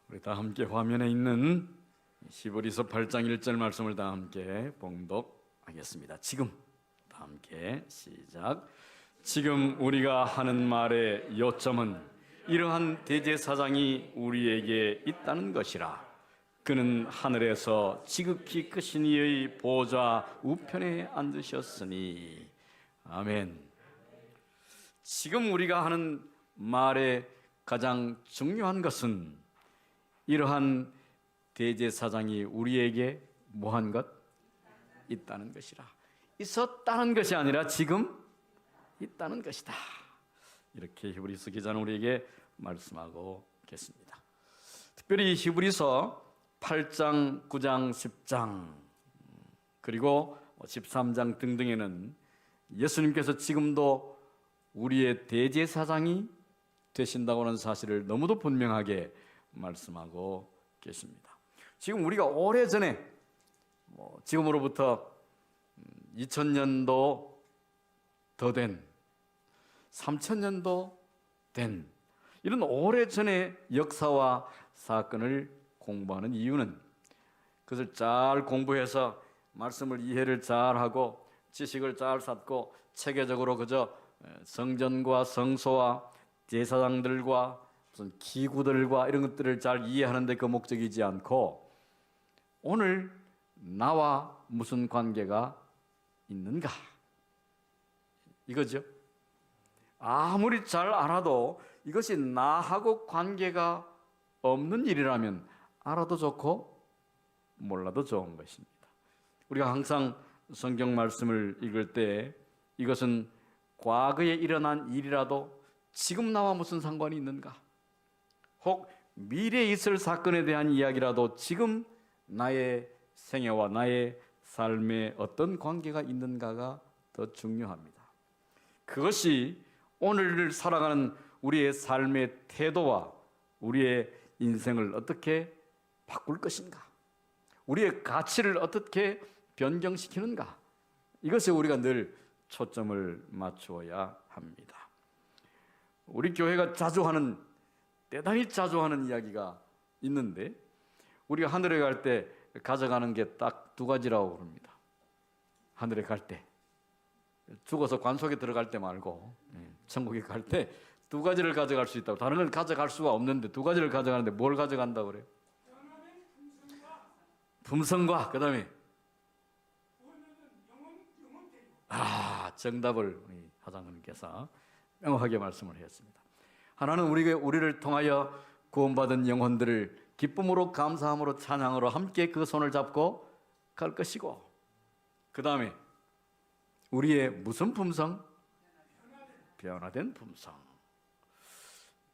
우리 다 함께 화면에 있는 히브리서 8장 1절 말씀을 다 함께 봉독하겠습니다. 지금 다 함께 시작. 지금 우리가 하는 말의 요점은 이러한 대제사장이 우리에게 있다는 것이라. 그는 하늘에서 지극히 크신 이의 보좌 우편에 앉으셨으니. 아멘. 지금 우리가 하는 말의 가장 중요한 것은 이러한 대제사장이 우리에게 뭐한 것? 있다는 것이라. 있었다는 것이 아니라 지금 있다는 것이다. 이렇게 히브리서 기자는 우리에게 말씀하고 계십니다. 특별히 히브리서 8장, 9장, 10장 그리고 13장 등등에는 예수님께서 지금도 우리의 대제사장이 되신다고 하는 사실을 너무도 분명하게 말씀하고 계십니다. 지금 우리가 오래전에 지금으로부터 2000년도 더 된 3000년도 된 이런 오래전의 역사와 사건을 공부하는 이유는 그것을 잘 공부해서 말씀을 이해를 잘하고 지식을 잘 쌓고 체계적으로 그저 성전과 성소와 제사장들과 무슨 기구들과 이런 것들을 잘 이해하는데 그 목적이지 않고 오늘 나와 무슨 관계가 있는가 이거죠. 아무리 잘 알아도 이것이 나하고 관계가 없는 일이라면 알아도 좋고 몰라도 좋은 것입니다. 우리가 항상 성경 말씀을 읽을 때 이것은 과거에 일어난 일이라도 지금 나와 무슨 상관이 있는가? 혹 미래에 있을 사건에 대한 이야기라도 지금 나의 생애와 나의 삶에 어떤 관계가 있는가가 더 중요합니다. 그것이 오늘을 살아가는 우리의 삶의 태도와 우리의 인생을 어떻게 바꿀 것인가? 우리의 가치를 어떻게 변경시키는가? 이것에 우리가 늘 초점을 맞추어야 합니다. 우리 교회가 대단히 자주 하는 이야기가 있는데 우리가 하늘에 갈 때 가져가는 게 딱 두 가지라고 그럽니다. 하늘에 갈 때 죽어서 관속에 들어갈 때 말고 천국에 갈 때 두 가지를 가져갈 수 있다고. 다른 걸 가져갈 수가 없는데 두 가지를 가져가는데 뭘 가져간다고 그래요? 품성과 그다음에 정답을 우리 하장님께서 명확하게 말씀을 하셨습니다. 하나는 우리를 통하여 구원받은 영혼들을 기쁨으로 감사함으로 찬양으로 함께 그 손을 잡고 갈 것이고 그 다음에 우리의 무슨 품성? 변화된 품성.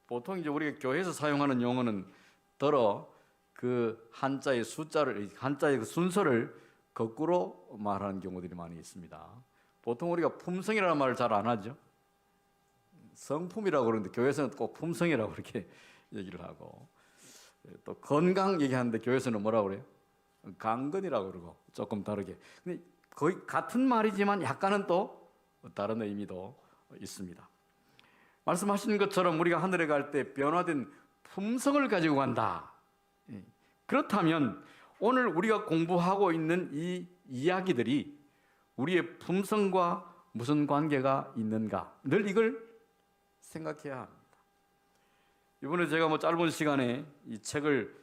보통 이제 우리가 교회에서 사용하는 용어는 더러 그 한자의 그 순서를 거꾸로 말하는 경우들이 많이 있습니다. 보통 우리가 품성이라는 말을 잘 안 하죠. 성품이라고 그러는데 교회에서는 꼭 품성이라고 그렇게 얘기를 하고 또 건강 얘기하는데 교회에서는 뭐라고 그래요? 강건이라고 그러고 조금 다르게. 근데 거의 같은 말이지만 약간은 또 다른 의미도 있습니다. 말씀하신 것처럼 우리가 하늘에 갈 때 변화된 품성을 가지고 간다. 그렇다면 오늘 우리가 공부하고 있는 이 이야기들이 우리의 품성과 무슨 관계가 있는가? 늘 이걸 생각해야 합니다. 이번에 제가 짧은 시간에 이 책을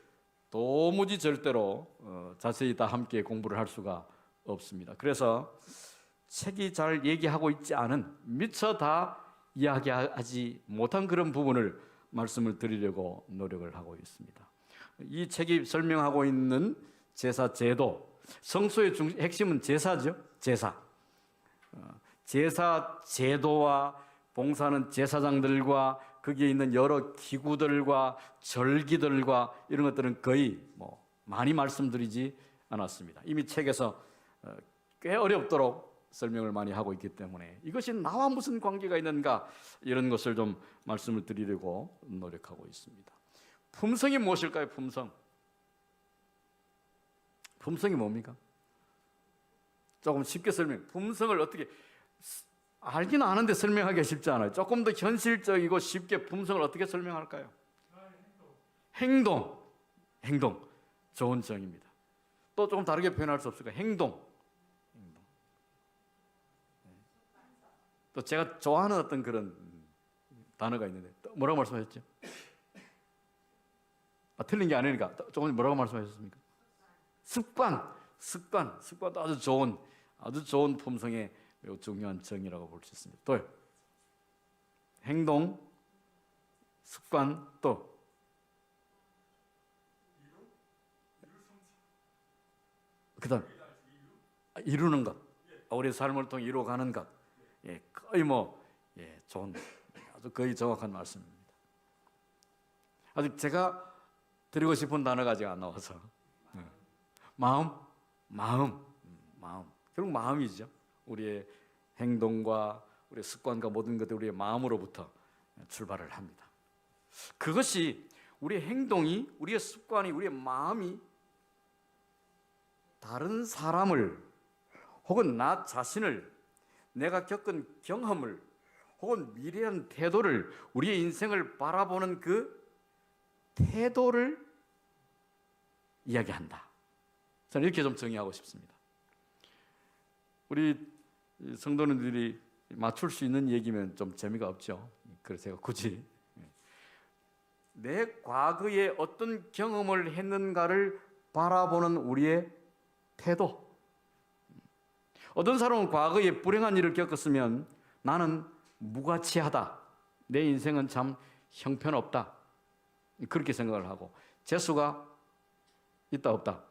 도무지 절대로 자세히 다 함께 공부를 할 수가 없습니다. 그래서 책이 잘 얘기하고 있지 않은 미처 다 이야기하지 못한 그런 부분을 말씀을 드리려고 노력을 하고 있습니다. 이 책이 설명하고 있는 제사 제도, 성소의 핵심은 제사죠. 제사 제도와 봉사하는 제사장들과 거기에 있는 여러 기구들과 절기들과 이런 것들은 거의 많이 말씀드리지 않았습니다. 이미 책에서 꽤 어렵도록 설명을 많이 하고 있기 때문에 이것이 나와 무슨 관계가 있는가 이런 것을 좀 말씀을 드리려고 노력하고 있습니다. 품성이 무엇일까요? 품성이 뭡니까? 조금 쉽게 품성을 어떻게 알기는 아는데 설명하기가 쉽지 않아요. 조금 더 현실적이고 쉽게 품성을 어떻게 설명할까요? 행동. 행동, 좋은 정입니다. 또 조금 다르게 표현할 수 없을까? 행동. 또 제가 좋아하는 어떤 그런 단어가 있는데 뭐라고 말씀하셨죠? 틀린 게 아니니까 조금 뭐라고 말씀하셨습니까? 습관도 아주 좋은 품성의 매우 중요한 정이라고 볼 수 있습니다. 또 행동, 습관, 또 그다음 이루는 것, 우리 삶을 통해 이루어가는 것, 거의 좋은 아주 거의 정확한 말씀입니다. 아직 제가 드리고 싶은 단어가 아직 안 나와서 마음, 결국 마음이죠. 우리의 행동과 우리의 습관과 모든 것들이 우리의 마음으로부터 출발을 합니다. 그것이 우리의 행동이, 우리의 습관이, 우리의 마음이 다른 사람을 혹은 나 자신을, 내가 겪은 경험을 혹은 미래한 태도를, 우리의 인생을 바라보는 그 태도를 이야기한다. 저는 이렇게 좀 정의하고 싶습니다. 우리 성도님들이 맞출 수 있는 얘기면 좀 재미가 없죠. 그래서 제가 굳이 내 과거에 어떤 경험을 했는가를 바라보는 우리의 태도. 어떤 사람은 과거에 불행한 일을 겪었으면 나는 무가치하다, 내 인생은 참 형편없다, 그렇게 생각을 하고, 재수가 있다 없다?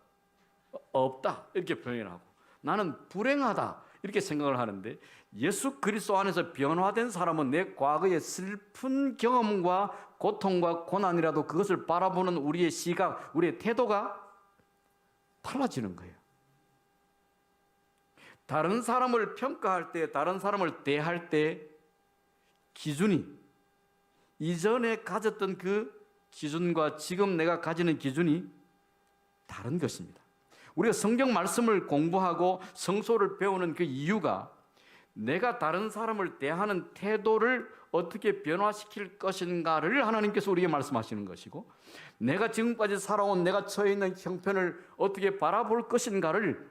없다, 이렇게 표현하고, 나는 불행하다 이렇게 생각을 하는데, 예수 그리스도 안에서 변화된 사람은 내 과거의 슬픈 경험과 고통과 고난이라도 그것을 바라보는 우리의 시각, 우리의 태도가 달라지는 거예요. 다른 사람을 평가할 때, 다른 사람을 대할 때 기준이, 이전에 가졌던 그 기준과 지금 내가 가지는 기준이 다른 것입니다. 우리가 성경 말씀을 공부하고 성소를 배우는 그 이유가 내가 다른 사람을 대하는 태도를 어떻게 변화시킬 것인가를 하나님께서 우리에게 말씀하시는 것이고, 내가 지금까지 살아온 내가 처해 있는 형편을 어떻게 바라볼 것인가를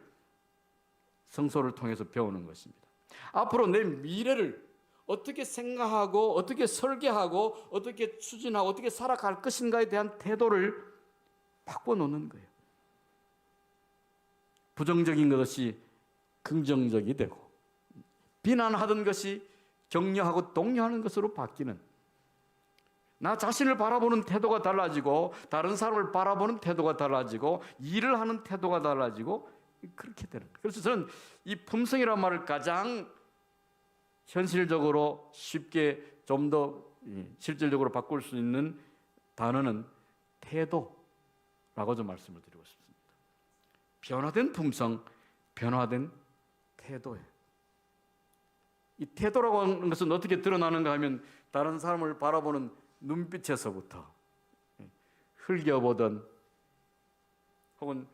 성소를 통해서 배우는 것입니다. 앞으로 내 미래를 어떻게 생각하고 어떻게 설계하고 어떻게 추진하고 어떻게 살아갈 것인가에 대한 태도를 바꿔놓는 거예요. 부정적인 것이 긍정적이 되고, 비난하던 것이 격려하고 독려하는 것으로 바뀌는, 나 자신을 바라보는 태도가 달라지고 다른 사람을 바라보는 태도가 달라지고 일을 하는 태도가 달라지고, 그렇게 되는 거예요. 그래서 저는 이 품성이라는 말을 가장 현실적으로 쉽게 좀 더 실질적으로 바꿀 수 있는 단어는 태도라고 좀 말씀을 드리고 싶습니다. 변화된 품성, 변화된 태도예요. 이 태도라고 하는 것은 어떻게 드러나는가 하면 다른 사람을 바라보는 눈빛에서부터 흘겨보던 혹은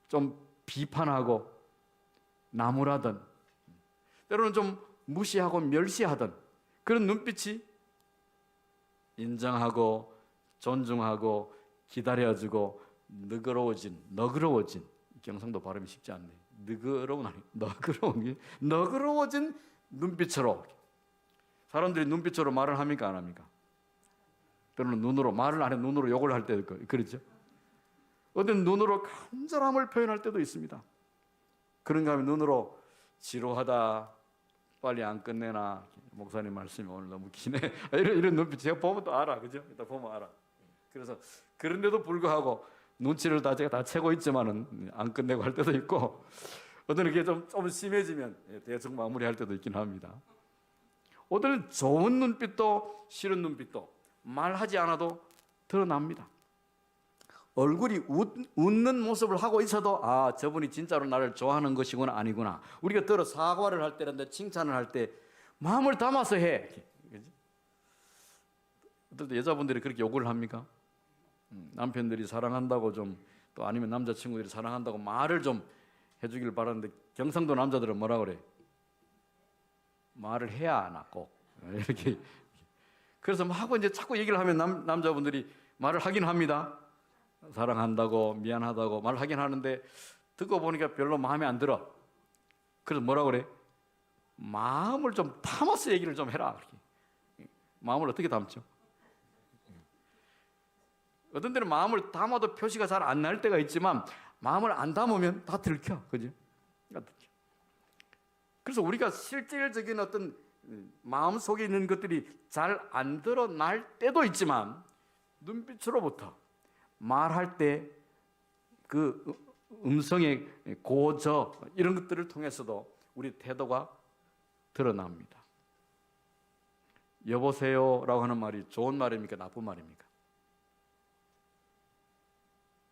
좀 비판하고 나무라던, 때로는 좀 무시하고 멸시하던 그런 눈빛이 인정하고 존중하고 기다려주고 너그러워진 경상도 발음이 쉽지 않네. 너그러워진 눈빛으로, 사람들이 눈빛으로 말을 합니까 안 합니까? 때로는 눈으로, 말을 안 해 눈으로 욕을 할 때도 있고 그렇죠. 어떤 눈으로 간절함을 표현할 때도 있습니다. 그런가 하면 눈으로 지루하다, 빨리 안 끝내나, 목사님 말씀이 오늘 너무 기네, 이런 눈빛 제가 보면 또 알아, 그죠? 일단 보면 알아. 그래서 그런데도 불구하고 눈치를 제가 다 채고 있지만은 안 끝내고 할 때도 있고, 어떤 이렇게 좀 심해지면 대충 마무리할 때도 있긴 합니다. 어떤 좋은 눈빛도 싫은 눈빛도 말하지 않아도 드러납니다. 얼굴이 웃는 모습을 하고 있어도 저분이 진짜로 나를 좋아하는 것이구나 아니구나. 우리가 들어 사과를 할 때란데 칭찬을 할 때 마음을 담아서 해. 어떨 때 여자분들이 그렇게 요구를 합니까? 남편들이 사랑한다고 또 아니면 남자친구들이 사랑한다고 말을 좀 해주길 바라는데, 경상도 남자들은 뭐라 그래? 말을 해야 하나 꼭 이렇게. 그래서 하고 이제 자꾸 얘기를 하면 남자분들이 말을 하긴 합니다. 사랑한다고 미안하다고 말을 하긴 하는데 듣고 보니까 별로 마음에 안 들어. 그래서 뭐라 그래? 마음을 좀 담아서 얘기를 좀 해라. 이렇게. 마음을 어떻게 담죠? 어떤 때는 마음을 담아도 표시가 잘 안 날 때가 있지만 마음을 안 담으면 다 들켜. 그죠? 그래서 우리가 실질적인 어떤 마음 속에 있는 것들이 잘 안 드러날 때도 있지만 눈빛으로부터 말할 때 그 음성의 고저 이런 것들을 통해서도 우리 태도가 드러납니다. 여보세요라고 하는 말이 좋은 말입니까? 나쁜 말입니까?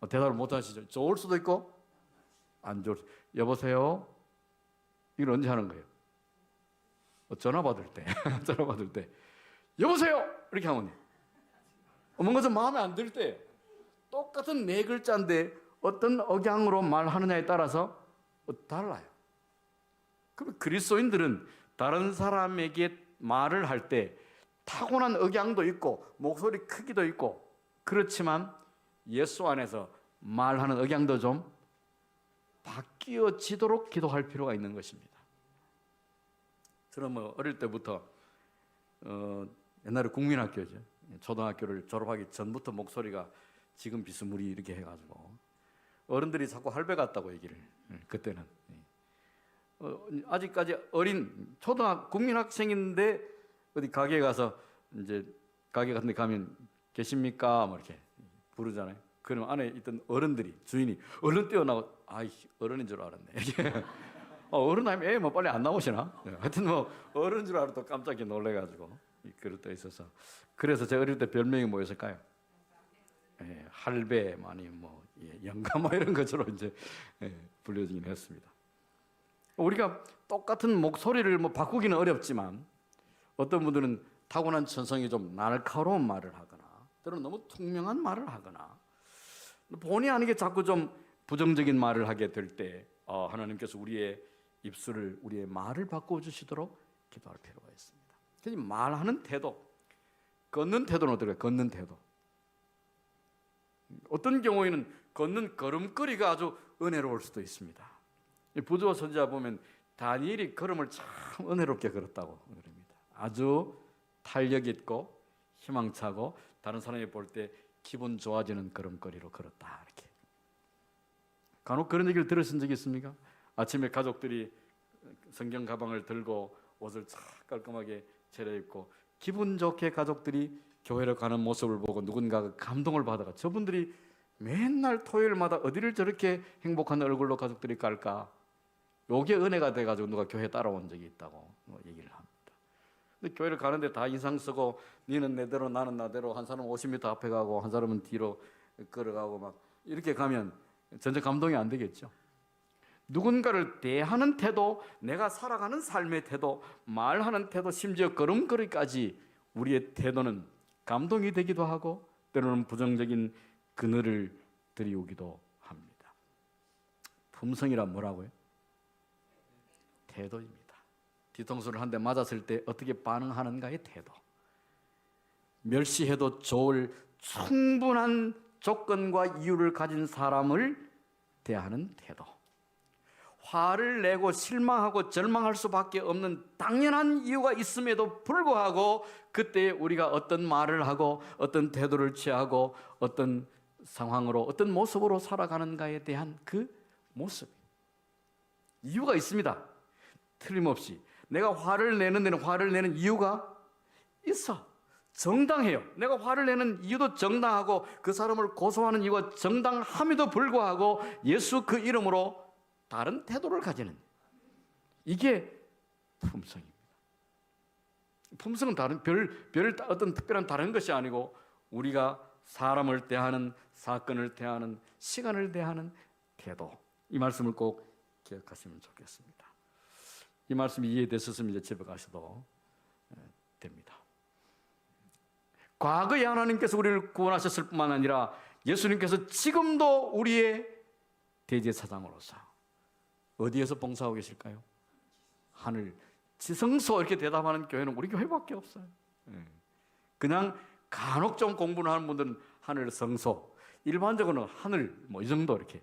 대답을 못 하시죠? 좋을 수도 있고 안 좋을 수도. 여보세요? 이걸 언제 하는 거예요? 전화 받을 때 전화 받을 때 여보세요! 이렇게 하면 뭔가 좀 마음에 안 들 때 똑같은 네 글자인데 어떤 억양으로 말하느냐에 따라서 달라요. 그럼 그리스도인들은 다른 사람에게 말을 할 때 타고난 억양도 있고 목소리 크기도 있고 그렇지만 예수 안에서 말하는 억양도 좀 바뀌어지도록 기도할 필요가 있는 것입니다. 저는 어릴 때부터 옛날에 국민학교죠. 초등학교를 졸업하기 전부터 목소리가 지금 비스무리 이렇게 해가지고 어른들이 자꾸 할배 같다고 얘기를 그때는 아직까지 어린 국민학생인데 어디 가게에 가서 이제 가게 같은 데 가면 계십니까? 뭐 이렇게 부르잖아요. 그러면 안에 있던 어른들이 주인이 얼른 뛰어나고 아이 어른인 줄 알았네. 어른 하면 애 뭐 빨리 안 나오시나? 하여튼 뭐 어른인 줄 알아 또 깜짝이 놀래가지고 그럴 때 있어서 그래서 제가 어릴 때 별명이 뭐였을까요? 할배 많이 뭐 영감 뭐 이런 것으로 이제 불려지긴 했습니다. 우리가 똑같은 목소리를 뭐 바꾸기는 어렵지만 어떤 분들은 타고난 천성이 좀 날카로운 말을 하거나 때로는 너무 투명한 말을 하거나 본의 아니게 자꾸 좀 부정적인 말을 하게 될 때 하나님께서 우리의 입술을 우리의 말을 바꿔주시도록 기도할 필요가 있습니다. 그래서 말하는 태도, 걷는 태도는 어떨까요? 걷는 태도. 어떤 경우에는 걷는 걸음걸이가 아주 은혜로울 수도 있습니다. 부조와 선지자 보면 다니엘이 걸음을 참 은혜롭게 걸었다고 그럽니다. 아주 탄력 있고 희망차고 다른 사람이 볼 때 기분 좋아지는 걸음걸이로 걸었다 이렇게. 간혹 그런 얘기를 들으신 적이 있습니까? 아침에 가족들이 성경 가방을 들고 옷을 착 깔끔하게 차려입고 기분 좋게 가족들이 교회를 가는 모습을 보고 누군가가 감동을 받아가 저분들이 맨날 토요일마다 어디를 저렇게 행복한 얼굴로 가족들이 갈까? 요게 은혜가 돼가지고 누가 교회 따라온 적이 있다고 얘기를 합니다. 근데 교회를 가는데 다 인상 쓰고 니는 내대로 나는 나대로 한 사람은 50m 앞에 가고 한 사람은 뒤로 걸어가고 막 이렇게 가면 전혀 감동이 안 되겠죠. 누군가를 대하는 태도, 내가 살아가는 삶의 태도, 말하는 태도, 심지어 걸음걸이까지 우리의 태도는 감동이 되기도 하고 때로는 부정적인 그늘을 들이오기도 합니다. 품성이란 뭐라고요? 태도입니다. 뒤통수를 한 대 맞았을 때 어떻게 반응하는가의 태도. 멸시해도 좋을 충분한 조건과 이유를 가진 사람을 대하는 태도. 화를 내고 실망하고 절망할 수밖에 없는 당연한 이유가 있음에도 불구하고 그때 우리가 어떤 말을 하고 어떤 태도를 취하고 어떤 상황으로 어떤 모습으로 살아가는가에 대한 그 모습. 이유가 있습니다. 틀림없이 내가 화를 내는 데는 화를 내는 이유가 있어. 정당해요. 내가 화를 내는 이유도 정당하고 그 사람을 고소하는 이유가 정당함에도 불구하고 예수 그 이름으로 다른 태도를 가지는 이게 품성입니다. 품성은 별 어떤 특별한 다른 것이 아니고 우리가 사람을 대하는 사건을 대하는 시간을 대하는 태도. 이 말씀을 꼭 기억하시면 좋겠습니다. 이 말씀이 이해됐었으면 이제 집에 가셔도 됩니다. 과거에 하나님께서 우리를 구원하셨을 뿐만 아니라 예수님께서 지금도 우리의 대제사장으로서 어디에서 봉사하고 계실까요? 하늘 지성소 이렇게 대답하는 교회는 우리 교회밖에 없어요. 그냥 간혹 좀 공부를 하는 분들은 하늘 성소. 일반적으로는 하늘 뭐 이 정도 이렇게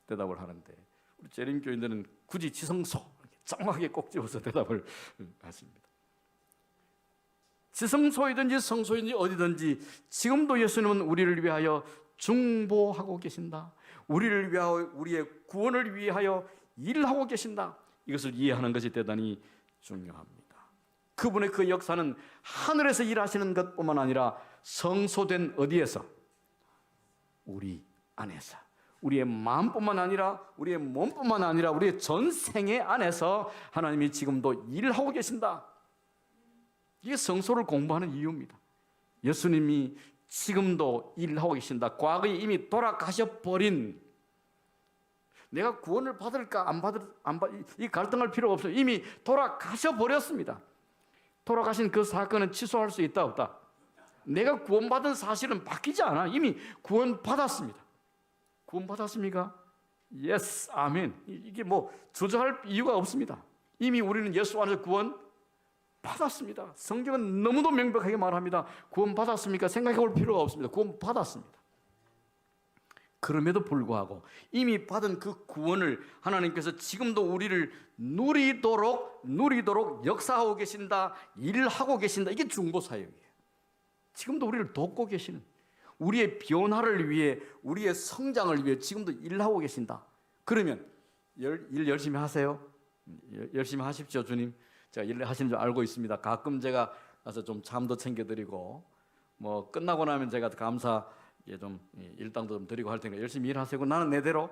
대답을 하는데 우리 재림교인들은 굳이 지성소 이렇게 정확하게 꼭 집어서 대답을 하십니다. 지성소이든지 성소이든지 어디든지 지금도 예수님은 우리를 위하여 중보하고 계신다. 우리를 위하여 우리의 구원을 위하여 일하고 계신다. 이것을 이해하는 것이 대단히 중요합니다. 그분의 그 역사는 하늘에서 일하시는 것뿐만 아니라 성소된 어디에서? 우리 안에서. 우리의 마음뿐만 아니라 우리의 몸뿐만 아니라 우리의 전생애 안에서 하나님이 지금도 일하고 계신다. 이게 성소를 공부하는 이유입니다. 예수님이 지금도 일하고 계신다. 과거에 이미 돌아가셔버린, 내가 구원을 받을까 이 갈등할 필요가 없어요. 이미 돌아가셔버렸습니다. 돌아가신 그 사건은 취소할 수 있다 없다? 내가 구원받은 사실은 바뀌지 않아. 이미 구원받았습니다. 구원받았습니까? 예스, 아멘. 이게 뭐 주저할 이유가 없습니다. 이미 우리는 예수 안에서 구원받았습니다. 성경은 너무도 명백하게 말합니다. 구원받았습니까? 생각해 볼 필요가 없습니다. 구원받았습니다. 그럼에도 불구하고 이미 받은 그 구원을 하나님께서 지금도 우리를 누리도록 역사하고 계신다. 일하고 계신다. 이게 중보사역이에요. 지금도 우리를 돕고 계시는, 우리의 변화를 위해, 우리의 성장을 위해 지금도 일하고 계신다. 그러면 일 열심히 하세요. 열심히 하십시오. 주님, 제가 일 하시는 줄 알고 있습니다. 가끔 제가 가서 좀 잠도 챙겨드리고 뭐 끝나고 나면 제가 감사 좀 일당도 좀 드리고 할 테니까 열심히 일하세요. 나는 내대로.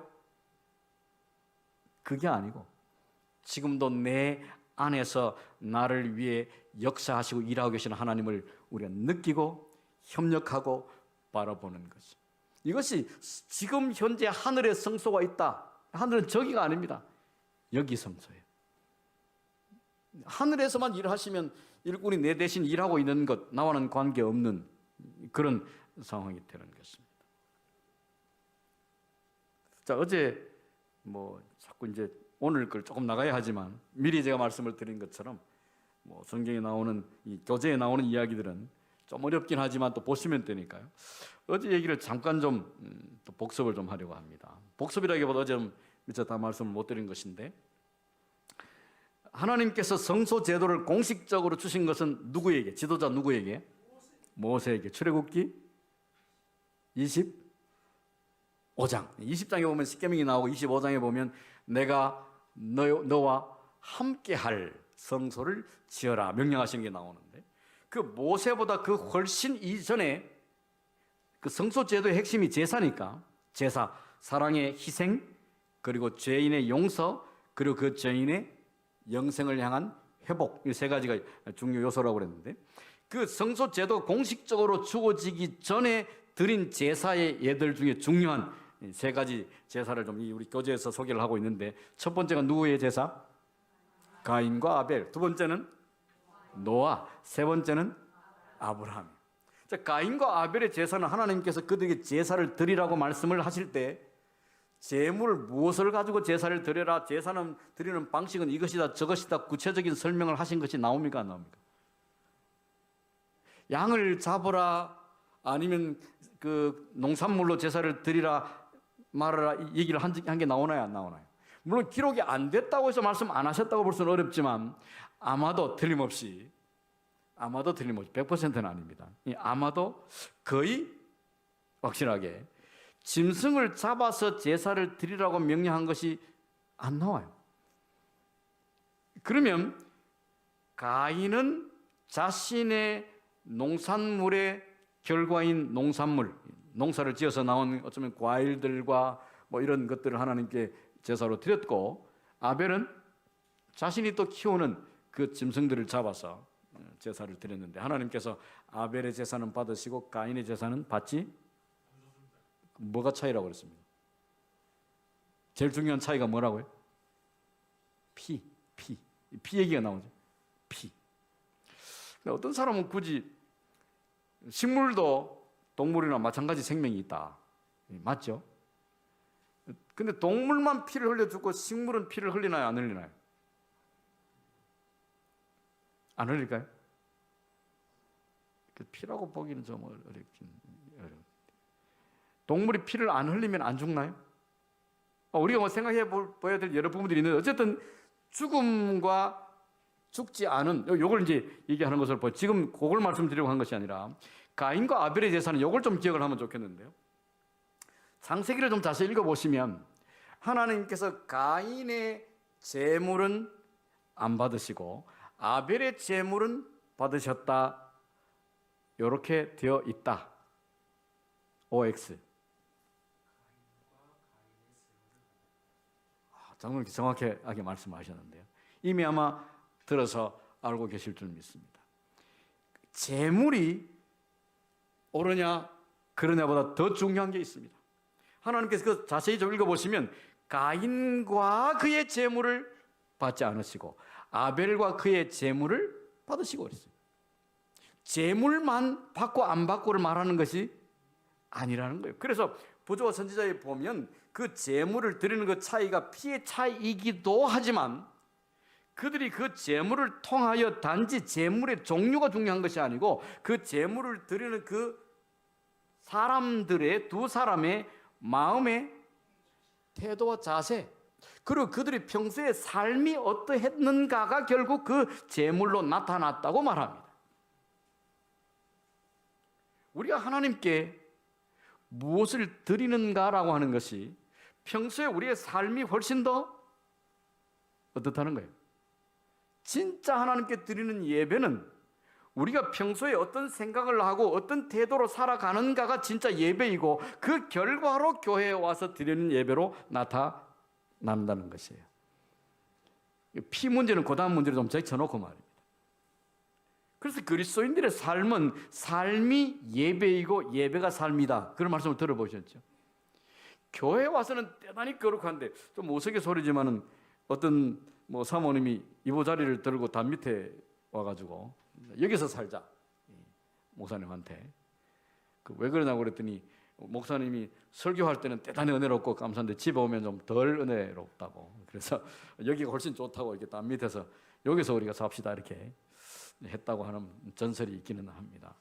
그게 아니고 지금도 내 안에서 나를 위해 역사하시고 일하고 계시는 하나님을 우리가 느끼고 협력하고 바라보는 것이, 이것이 지금 현재 하늘에 성소가 있다. 하늘은 저기가 아닙니다. 여기 성소예요. 하늘에서만 일하시면 일꾼이 내 대신 일하고 있는 것, 나와는 관계없는 그런 상황이 되는 것입니다. 자, 어제 뭐 자꾸 이제 오늘 걸 조금 나가야 하지만 미리 제가 말씀을 드린 것처럼 뭐 성경에 나오는 이 교재에 나오는 이야기들은 좀 어렵긴 하지만 또 보시면 되니까요. 어제 얘기를 잠깐 좀 또 복습을 좀 하려고 합니다. 복습이라기보다 어제 미처 다 말씀을 못 드린 것인데, 하나님께서 성소 제도를 공식적으로 주신 것은 누구에게? 지도자 누구에게? 모세에게. 출애굽기 25장 20장에 보면 십계명이 나오고 25장에 보면 내가 너와 함께할 성소를 지어라 명령하신 게 나오는데, 그 모세보다 그 훨씬 이전에 그 성소 제도의 핵심이 제사니까, 제사, 사랑의 희생, 그리고 죄인의 용서, 그리고 그 죄인의 영생을 향한 회복, 이 세 가지가 중요 요소라고 그랬는데, 그 성소 제도 공식적으로 주어지기 전에 드린 제사의 예들 중에 중요한 세 가지 제사를 좀 우리 교재에서 소개를 하고 있는데, 첫 번째가 누구의 제사? 가인과 아벨. 두 번째는 노아. 세 번째는 아브라함. 자, 가인과 아벨의 제사는 하나님께서 그들에게 제사를 드리라고 말씀을 하실 때, 제물 무엇을 가지고 제사를 드려라, 제사는 드리는 방식은 이것이다 저것이다 구체적인 설명을 하신 것이 나옵니까 안 나옵니까? 양을 잡으라, 아니면 그 농산물로 제사를 드리라 말하라, 얘기를 한 게 나오나요 안 나오나요? 물론 기록이 안 됐다고 해서 말씀 안 하셨다고 볼 수는 어렵지만 아마도 틀림없이 100%는 아닙니다. 아마도 거의 확실하게 짐승을 잡아서 제사를 드리라고 명령한 것이 안 나와요. 그러면 가인은 자신의 농산물의 결과인 농산물, 농사를 지어서 나온 어쩌면 과일들과 뭐 이런 것들을 하나님께 제사로 드렸고, 아벨은 자신이 또 키우는 그 짐승들을 잡아서 제사를 드렸는데, 하나님께서 아벨의 제사는 받으시고 가인의 제사는 받지, 뭐가 차이라고 그랬습니다? 제일 중요한 차이가 뭐라고요? 피 얘기가 나오죠. 피. 어떤 사람은 굳이 식물도 동물이나 마찬가지 생명이 있다, 맞죠? 근데 동물만 피를 흘려주고 식물은 피를 흘리나요 안 흘리나요? 안 흘릴까요? 그 피라고 보기는 좀 어렵긴 어려워요. 동물이 피를 안 흘리면 안 죽나요? 우리가 뭐 생각해 봐야 될 여러 부분들이 있는데 어쨌든 죽음과 죽지 않은 요걸 이제 얘기하는 것을 보여. 지금 그걸 말씀드리려고 한 것이 아니라 가인과 아벨의 제사는 요걸 좀 기억을 하면 좋겠는데요. 창세기를 좀 자세히 읽어보시면 하나님께서 가인의 제물은 안 받으시고 아벨의 제물은 받으셨다. 이렇게 되어 있다. OX. 장로님께서 정확하게 말씀하셨는데요. 이미 아마 들어서 알고 계실 줄 믿습니다. 제물이 옳으냐 그러냐보다 더 중요한 게 있습니다. 하나님께서 그 자세히 좀 읽어보시면 가인과 그의 제물을 받지 않으시고 아벨과 그의 제물을 받으시고 그랬어요. 제물만 받고 안 받고를 말하는 것이 아니라는 거예요. 그래서 부조와 선지자에 보면 그 제물을 드리는 그 차이가 피의 차이이기도 하지만 그들이 그 제물을 통하여 단지 제물의 종류가 중요한 것이 아니고 그 제물을 드리는 그 사람들의 두 사람의 마음의 태도와 자세 그리고 그들이 평소에 삶이 어떠했는가가 결국 그 제물로 나타났다고 말합니다. 우리가 하나님께 무엇을 드리는가라고 하는 것이 평소에 우리의 삶이 훨씬 더 어떻다는 거예요. 진짜 하나님께 드리는 예배는 우리가 평소에 어떤 생각을 하고 어떤 태도로 살아가는가가 진짜 예배이고 그 결과로 교회에 와서 드리는 예배로 나타난다는 것이에요. 피 문제는 그 다음 문제를 좀 제쳐놓고 말입니다. 그래서 그리스도인들의 삶은 삶이 예배이고 예배가 삶이다. 그런 말씀을 들어보셨죠? 교회에 와서는 대단히 거룩한데 좀 우스갯소리지만은 어떤 사모님이 이보자리를 들고 담 밑에 와가지고 여기서 살자 목사님한테 왜 그러냐고 그랬더니 목사님이 설교할 때는 대단히 은혜롭고 감사한데 집에 오면 좀 덜 은혜롭다고 그래서 여기가 훨씬 좋다고 이렇게 담 밑에서 여기서 우리가 삽시다 이렇게 했다고 하는 전설이 있기는 합니다.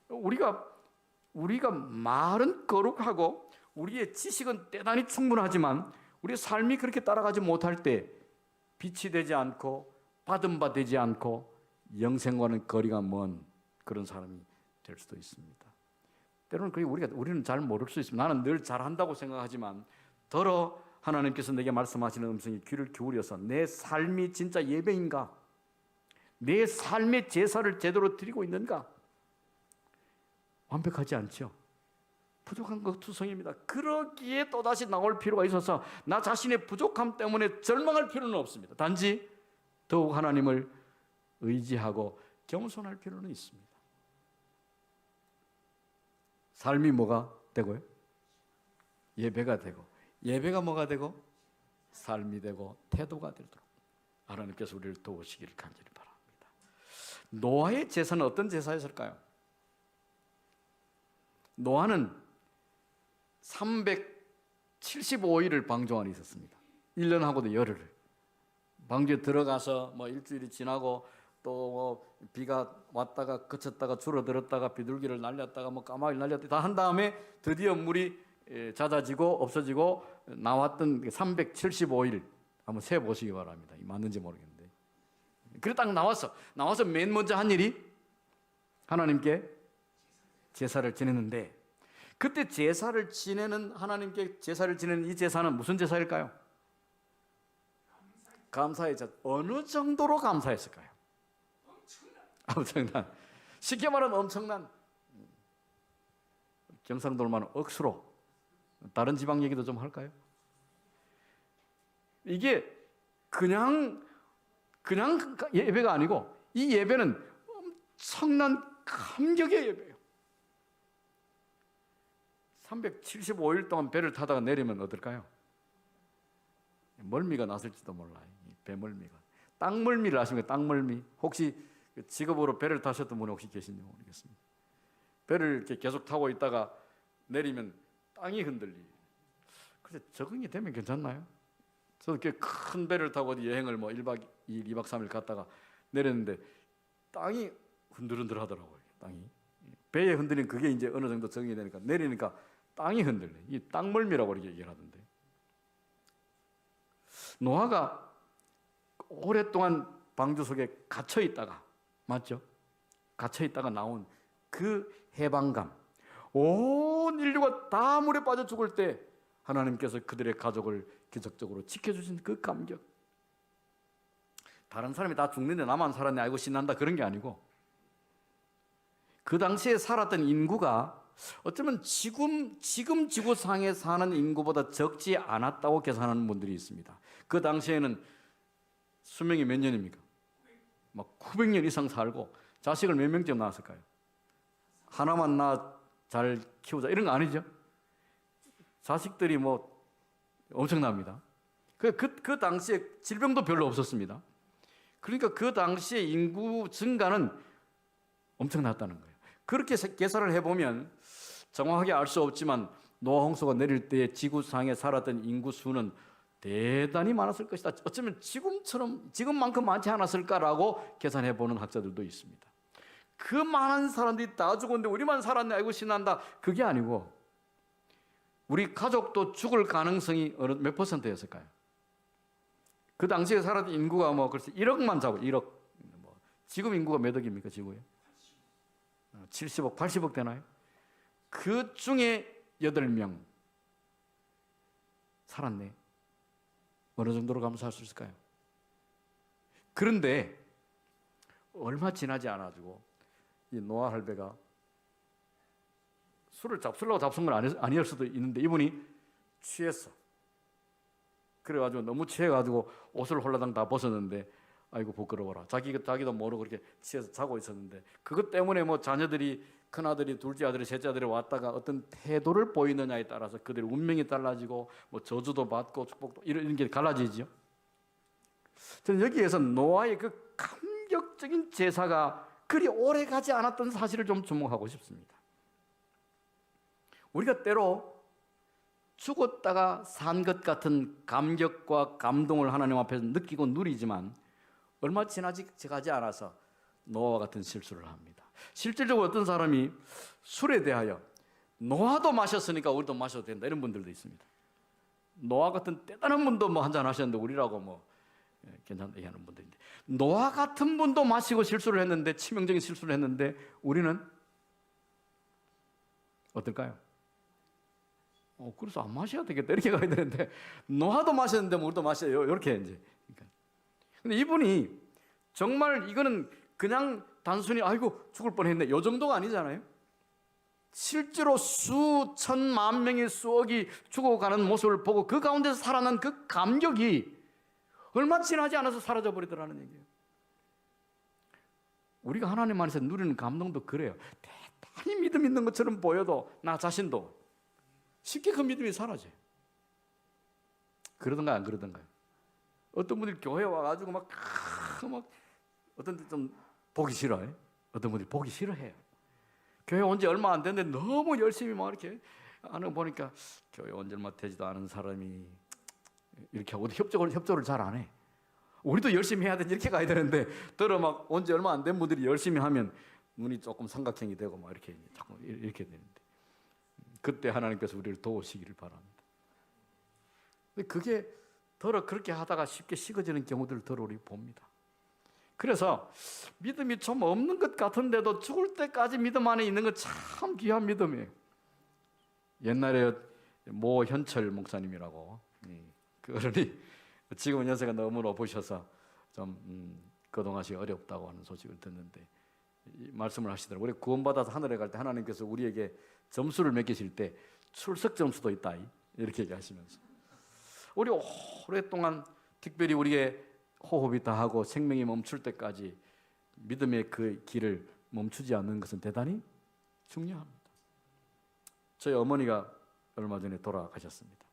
우리가 말은 거룩하고 우리의 지식은 대단히 충분하지만 우리의 삶이 그렇게 따라가지 못할 때 빛이 되지 않고 받은 바 되지 않고 영생과는 거리가 먼 그런 사람이 될 수도 있습니다. 때로는 우리는 잘 모를 수 있습니다. 나는 늘 잘한다고 생각하지만 더러 하나님께서 내게 말씀하시는 음성이 귀를 기울여서 내 삶이 진짜 예배인가? 내 삶의 제사를 제대로 드리고 있는가? 완벽하지 않죠. 부족한 것 투성입니다. 그러기에 또다시 나올 필요가 있어서 나 자신의 부족함 때문에 절망할 필요는 없습니다. 단지 더욱 하나님을 의지하고 겸손할 필요는 있습니다. 삶이 뭐가 되고요? 예배가 되고 예배가 뭐가 되고? 삶이 되고 태도가 되도록 하나님께서 우리를 도우시기를 간절히 바랍니다. 노아의 제사는 어떤 제사였을까요? 노아는 375일을 방주 안에 있었습니다. 1년하고도 열흘을 방주에 들어가서 일주일이 지나고 또 비가 왔다가 그쳤다가 줄어들었다가 비둘기를 날렸다가 까마귀를 날렸다가 다 한 다음에 드디어 물이 잦아지고 없어지고 나왔던 375일 한번 세보시기 바랍니다. 맞는지 모르겠는데 그래 딱 나와서 맨 먼저 한 일이 하나님께 제사를 지냈는데 그때 제사를 지내는 하나님께 제사를 지내는 이 제사는 무슨 제사일까요? 감사의 제사. 어느 정도로 감사했을까요? 엄청난. 쉽게 말하면 엄청난. 경상도로 말하면 억수로. 다른 지방 얘기도 좀 할까요? 이게 그냥 예배가 아니고 이 예배는 엄청난 감격의 예배예요. 375일 동안 배를 타다가 내리면 어떨까요? 멀미가 났을지도 몰라요. 배멀미가. 땅멀미를 아십니까? 땅멀미. 혹시 직업으로 배를 타셨던 분이 혹시 계신지 모르겠습니다. 배를 이렇게 계속 타고 있다가 내리면 땅이 흔들리. 그래서 적응이 되면 괜찮나요? 저도 꽤 큰 배를 타고 어디 여행을 1박 2일, 2박 3일 갔다가 내렸는데 땅이 흔들흔들 하더라고요. 땅이. 배에 흔들리는 그게 이제 어느 정도 적응이 되니까 내리니까 땅이 흔들려. 이 땅멀미라고 이렇게 얘기를 하던데. 노아가 오랫동안 방주 속에 갇혀 있다가, 맞죠? 갇혀 있다가 나온 그 해방감, 온 인류가 다 물에 빠져 죽을 때 하나님께서 그들의 가족을 기적적으로 지켜주신 그 감격. 다른 사람이 다 죽는데 나만 살았네 알고 신난다 그런 게 아니고, 그 당시에 살았던 인구가 어쩌면 지금 지구상에 사는 인구보다 적지 않았다고 계산하는 분들이 있습니다. 그 당시에는 수명이 몇 년입니까? 막 900년 이상 살고 자식을 몇 명쯤 낳았을까요? 하나만 낳아 잘 키우자 이런 거 아니죠? 자식들이 뭐 엄청납니다. 그 당시에 질병도 별로 없었습니다. 그러니까 그 당시에 인구 증가는 엄청났다는 거예요. 그렇게 계산을 해보면 정확하게 알 수 없지만 노아 홍수가 내릴 때 지구상에 살았던 인구 수는 대단히 많았을 것이다. 어쩌면 지금만큼 많지 않았을까라고 계산해보는 학자들도 있습니다. 그 많은 사람들이 다 죽었는데 우리만 살았네 알고 신난다 그게 아니고, 우리 가족도 죽을 가능성이 몇 %였을까요? 그 당시에 살았던 인구가 뭐 글쎄 1억만 잡고 1억. 지금 인구가 몇 억입니까 지구에? 70억, 80억 되나요? 그 중에 8명 살았네. 어느 정도로 감사할 수 있을까요? 그런데 얼마 지나지 않아가지고 이 노아 할배가 술을 잡수려고 잡순 건 아니었을 수도 있는데 이분이 취했어. 그래가지고 너무 취해가지고 옷을 홀라당 다 벗었는데 아이고 부끄러워라. 자기도 모르고 그렇게 취해서 자고 있었는데, 그것 때문에 뭐 자녀들이, 큰아들이, 둘째 아들이, 셋째 아들이 왔다가 어떤 태도를 보이느냐에 따라서 그들의 운명이 달라지고 뭐 저주도 받고 축복도 이런 게 갈라지죠. 저는 여기에서 노아의 그 감격적인 제사가 그리 오래 가지 않았던 사실을 좀 주목하고 싶습니다. 우리가 때로 죽었다가 산 것 같은 감격과 감동을 하나님 앞에서 느끼고 누리지만 얼마 지나지 가지 않아서 노아와 같은 실수를 합니다. 실질적으로 어떤 사람이 술에 대하여 노아도 마셨으니까 우리도 마셔도 된다 이런 분들도 있습니다. 노아 같은 대단한 분도 뭐 한잔 하셨는데 우리라고 뭐 괜찮다 얘기하는 분들인데, 노아 같은 분도 마시고 실수를 했는데, 치명적인 실수를 했는데 우리는 어떨까요? 그래서 안 마셔야 되겠다 이렇게 가야 되는데, 노아도 마셨는데 뭐 우리도 마셔요 이렇게 이제. 근데 이분이 정말 이거는 그냥 단순히 아이고 죽을 뻔했네 이 정도가 아니잖아요. 실제로 수천만 명이 수억이 죽어가는 모습을 보고 그 가운데서 살아난 그 감격이 얼마 지나지 않아서 사라져 버리더라는 얘기예요. 우리가 하나님 안에서 누리는 감동도 그래요. 대단히 믿음 있는 것처럼 보여도 나 자신도 쉽게 그 믿음이 사라져요. 그러던가 안 그러던가요? 어떤 분들이 교회 와가지고 막 어떤 데 좀 보기 싫어해. 어떤 분들이 보기 싫어해요. 교회 온 지 얼마 안 됐는데 너무 열심히 막 이렇게 하는 거 보니까 교회 온 지 얼마 되지도 않은 사람이 이렇게 하고 협조를 잘 안 해. 우리도 열심히 해야 되는데 이렇게 가야 되는데 들어 막 온 지 얼마 안 된 분들이 열심히 하면 눈이 조금 삼각형이 되고 막 이렇게 자꾸 이렇게 되는데, 그때 하나님께서 우리를 도우시기를 바랍니다. 그게 더러 그렇게 하다가 쉽게 식어지는 경우들을 더러 우리 봅니다. 그래서 믿음이 좀 없는 것 같은데도 죽을 때까지 믿음 안에 있는 건 참 귀한 믿음이에요. 옛날에 모 현철 목사님이라고 그 어른이 지금은 연세가 너무 높으셔서 좀 거동하시기 어렵다고 하는 소식을 듣는데 말씀을 하시더라고요. 우리 구원받아서 하늘에 갈 때 하나님께서 우리에게 점수를 매기실 때 출석 점수도 있다 이렇게 얘기하시면서, 우리 오랫동안 특별히 우리의 호흡이 다하고 생명이 멈출 때까지 믿음의 그 길을 멈추지 않는 것은 대단히 중요합니다. 저희 어머니가 얼마 전에 돌아가셨습니다.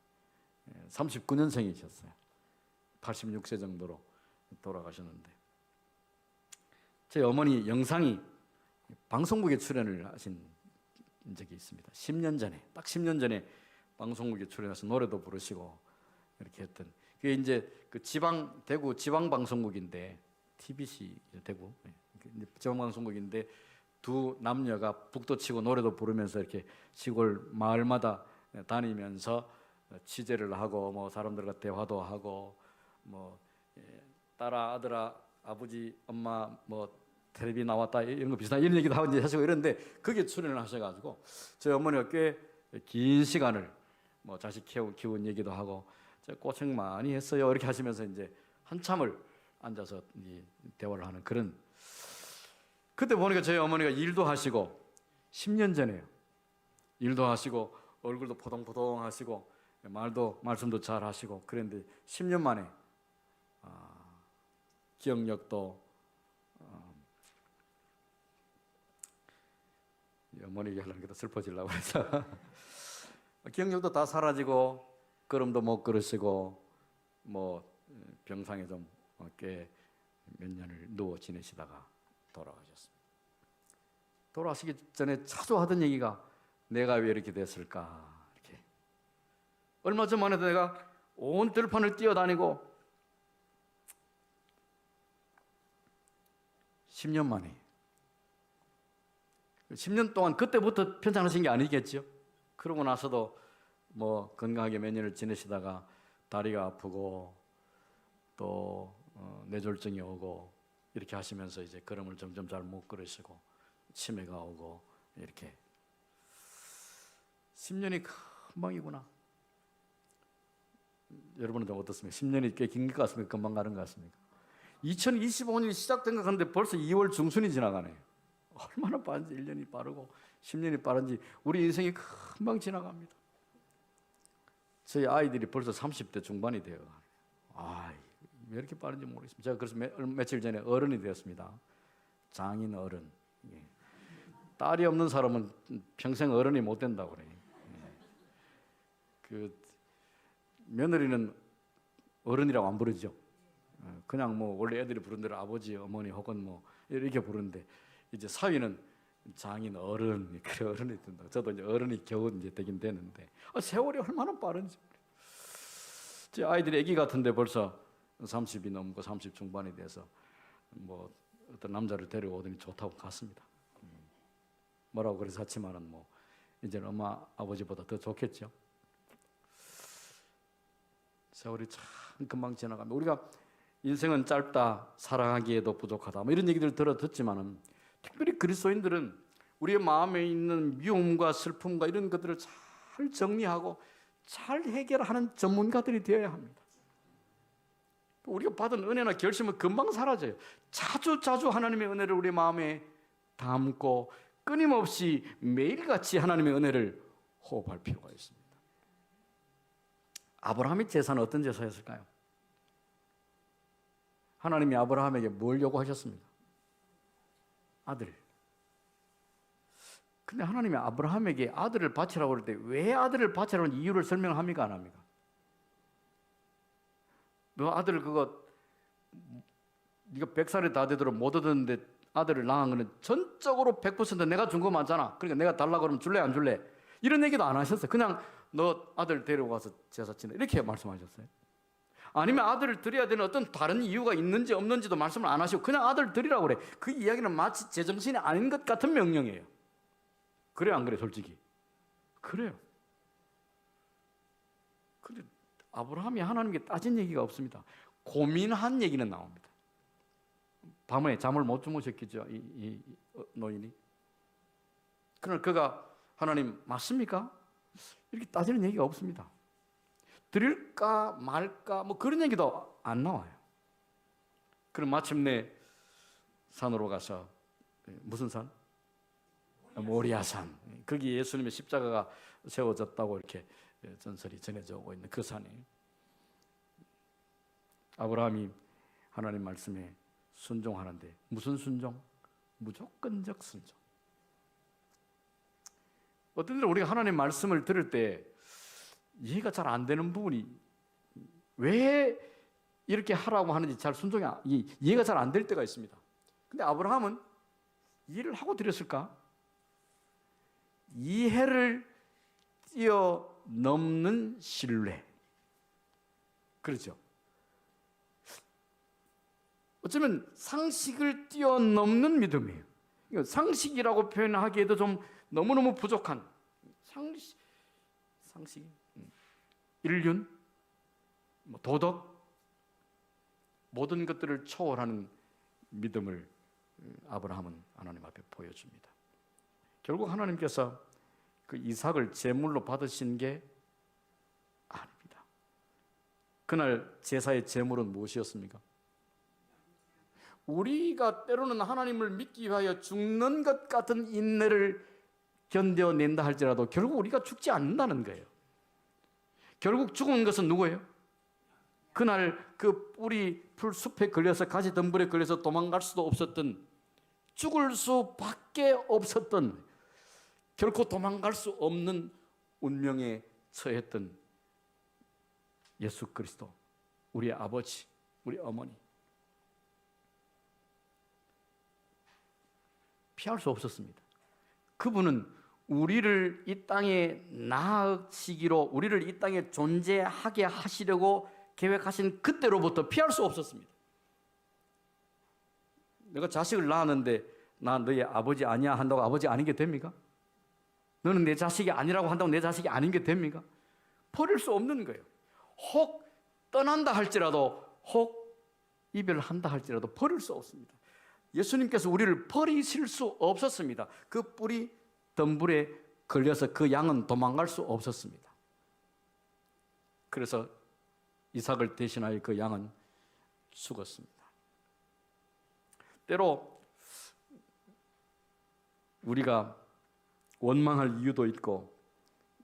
39년생이셨어요. 86세 정도로 돌아가셨는데, 저희 어머니 영상이 방송국에 출연을 하신 적이 있습니다. 10년 전에, 딱 10년 전에 방송국에 출연해서 노래도 부르시고 이렇게 했던, 그게 이제 그 대구 지방 방송국인데 TBC 대구 지방 방송국인데 두 남녀가 북도 치고 노래도 부르면서 이렇게 시골 마을마다 다니면서 취재를 하고 뭐 사람들과 대화도 하고 뭐 딸아 아들아 아버지 엄마 뭐 텔레비 나왔다 이런 거 비슷한 이런 얘기도 하고 이제 하시고 이런데 거기에 출연을 하셔가지고 저희 어머니가 꽤 긴 시간을 뭐 자식 키운 얘기도 하고 고생 많이 했어요 이렇게 하시면서 이제 한참을 앉아서 대화를 하는 그런. 그때 보니까 저희 어머니가 일도 하시고 10년 전에요. 일도 하시고 얼굴도 포동포동 하시고 말씀도 잘 하시고 그런데 10년 만에 기억력도 어머니 얘기하려는 게 더 슬퍼지려고 해서 기억력도 다 사라지고 걸음도 못 걸으시고 뭐 병상에 좀 꽤 몇 년을 누워 지내시다가 돌아가셨습니다. 돌아가시기 전에 자주 하던 얘기가 내가 왜 이렇게 됐을까 이렇게. 얼마 전만 해도 내가 온 들판을 뛰어다니고 10년 만에 10년 동안 그때부터 편찮으신 게 아니겠죠. 그러고 나서도 뭐 건강하게 몇 년을 지내시다가 다리가 아프고 또 뇌졸중이 오고 이렇게 하시면서 이제 걸음을 점점 잘 못 걸으시고 치매가 오고 이렇게 10년이 금방이구나. 여러분은 좀 어떻습니까? 10년이 꽤 긴 것 같습니까? 금방 가는 것 같습니까? 2025년이 시작된 것 같은데 벌써 2월 중순이 지나가네요. 얼마나 빠른지 1년이 빠르고 10년이 빠른지 우리 인생이 금방 지나갑니다. 저희 아이들이 벌써 30대 중반이 되어가네요. 왜 이렇게 빠른지 모르겠습니다. 제가 그래서 며칠 전에 어른이 되었습니다. 장인 어른. 딸이 없는 사람은 평생 어른이 못 된다고 그래요. 그 며느리는 어른이라고 안 부르죠. 그냥 뭐 원래 애들이 부른 대로 아버지, 어머니 혹은 뭐 이렇게 부르는데 이제 사위는 장인 어른, 그래 어른이 된다. 저도 이제 어른이 겨우 이제 되긴 되는데 세월이 얼마나 빠른지. 제 아이들이 아기 같은데 벌써 30이 넘고 30 중반이 돼서 뭐 어떤 남자를 데려오더니 좋다고 갔습니다. 뭐라고 그래서 하지만은 뭐 이제는 엄마 아버지보다 더 좋겠죠. 세월이 참 금방 지나갑니다. 우리가 인생은 짧다, 사랑하기에도 부족하다 뭐 이런 얘기들 듣지만은 특별히 그리스도인들은 우리의 마음에 있는 미움과 슬픔과 이런 것들을 잘 정리하고 잘 해결하는 전문가들이 되어야 합니다. 우리가 받은 은혜나 결심은 금방 사라져요. 자주 하나님의 은혜를 우리 마음에 담고 끊임없이 매일같이 하나님의 은혜를 호흡할 필요가 있습니다. 아브라함의 제사는 어떤 제사였을까요? 하나님이 아브라함에게 뭘 요구하셨습니까? 아들. 근데 하나님이 아브라함에게 아들을 바치라고 그럴 때 왜 아들을 바치라는 이유를 설명합니까? 안 합니까? 너 아들 그거 네가 100살이 다 되도록 못 얻었는데 아들을 낳은 거는 전적으로 100% 내가 준 거 맞잖아. 그러니까 내가 달라고 그러면 줄래 안 줄래? 이런 얘기도 안 하셨어요. 그냥 너 아들 데려가서 제사 지내 이렇게 말씀하셨어요. 아니면 아들을 드려야 되는 어떤 다른 이유가 있는지 없는지도 말씀을 안 하시고 그냥 아들 드리라고 그래. 그 이야기는 마치 제정신이 아닌 것 같은 명령이에요. 그래 안 그래 솔직히? 그래요. 근데 아브라함이 하나님께 따진 얘기가 없습니다. 고민한 얘기는 나옵니다. 밤에 잠을 못 주무셨겠죠, 이 노인이. 그러나 그가 하나님 맞습니까? 이렇게 따지는 얘기가 없습니다. 드릴까 말까 뭐 그런 얘기도 안 나와요. 그럼 마침내 산으로 가서 무슨 산? 모리아산. 거기 예수님의 십자가가 세워졌다고 이렇게 전설이 전해져 오고 있는 그 산에 아브라함이 하나님 말씀에 순종하는데 무슨 순종? 무조건적 순종. 어떤 때는 우리가 하나님 말씀을 들을 때 이해가 잘 안 되는 부분이 왜 이렇게 하라고 하는지 잘 이해가 잘 안 될 때가 있습니다. 근데 아브라함은 이해를 하고 드렸을까? 이해를 뛰어넘는 신뢰. 그렇죠? 어쩌면 상식을 뛰어넘는 믿음이에요. 상식이라고 표현하기에도 좀 너무너무 부족한 상식, 인륜, 도덕, 모든 것들을 초월하는 믿음을 아브라함은 하나님 앞에 보여줍니다. 결국 하나님께서 그 이삭을 제물로 받으신 게 아닙니다. 그날 제사의 제물은 무엇이었습니까? 우리가 때로는 하나님을 믿기 위하여 죽는 것 같은 인내를 견뎌낸다 할지라도 결국 우리가 죽지 않는다는 거예요. 결국 죽은 것은 누구예요? 그날 그 뿌리 풀숲에 걸려서 가지 덤불에 걸려서 도망갈 수도 없었던, 죽을 수밖에 없었던, 결코 도망갈 수 없는 운명에 처했던 예수 그리스도, 우리의 아버지, 우리 어머니. 피할 수 없었습니다. 그분은 우리를 이 땅에 낳으시기로, 우리를 이 땅에 존재하게 하시려고 계획하신 그때로부터 피할 수 없었습니다. 내가 자식을 낳았는데 나 너희 아버지 아니야 한다고 아버지 아닌 게 됩니까? 너는 내 자식이 아니라고 한다고 내 자식이 아닌 게 됩니까? 버릴 수 없는 거예요. 혹 떠난다 할지라도, 혹 이별한다 할지라도 버릴 수 없습니다. 예수님께서 우리를 버리실 수 없었습니다. 그 뿌리 덤불에 걸려서 그 양은 도망갈 수 없었습니다. 그래서 이삭을 대신하여 그 양은 죽었습니다. 때로 우리가 원망할 이유도 있고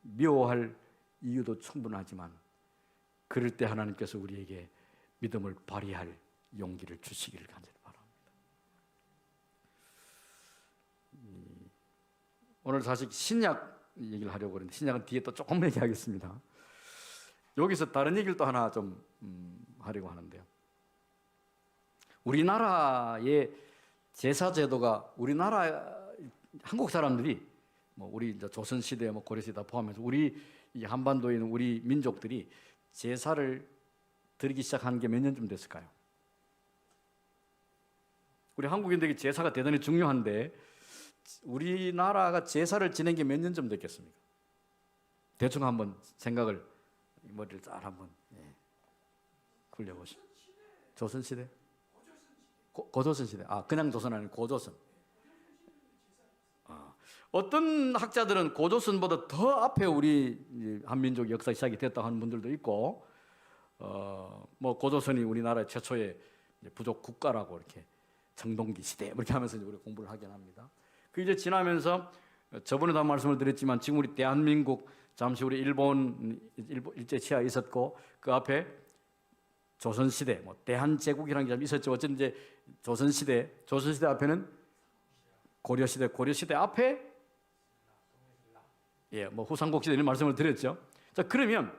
미워할 이유도 충분하지만 그럴 때 하나님께서 우리에게 믿음을 발휘할 용기를 주시기를 간절히 바랍니다. 오늘 사실 신약 얘기를 하려고 하는데 신약은 뒤에 또 조금 얘기하겠습니다. 여기서 다른 얘기를 또 하나 좀 하려고 하는데요. 우리나라의 제사 제도가, 우리나라 한국 사람들이 우리 이제 조선 시대, 고려 시대 다 포함해서 우리 이 한반도에 있는 우리 민족들이 제사를 드리기 시작한 게 몇 년쯤 됐을까요? 우리 한국인들에게 제사가 대단히 중요한데 우리나라가 제사를 지낸 게 몇 년쯤 됐겠습니까? 대충 한번 생각을 머리를 잘 한번 굴려보시죠. 조선 시대? 고조선 시대. 그냥 조선 아니고 고조선. 어떤 학자들은 고조선보다 더 앞에 우리 한민족 역사 시작이 됐다고 하는 분들도 있고, 고조선이 우리나라의 최초의 부족 국가라고 이렇게 청동기 시대 이렇게 하면서 이제 우리 공부를 하긴 합니다. 그 이제 지나면서 저번에도 한 말씀을 드렸지만 지금 우리 대한민국, 잠시 우리 일본 일제 치하에 있었고 그 앞에 조선 시대, 대한제국이라는 게 좀 있었죠. 어쨌든 이제 조선 시대 앞에는 고려 시대 앞에 후삼국 시대 이런 말씀을 드렸죠. 자, 그러면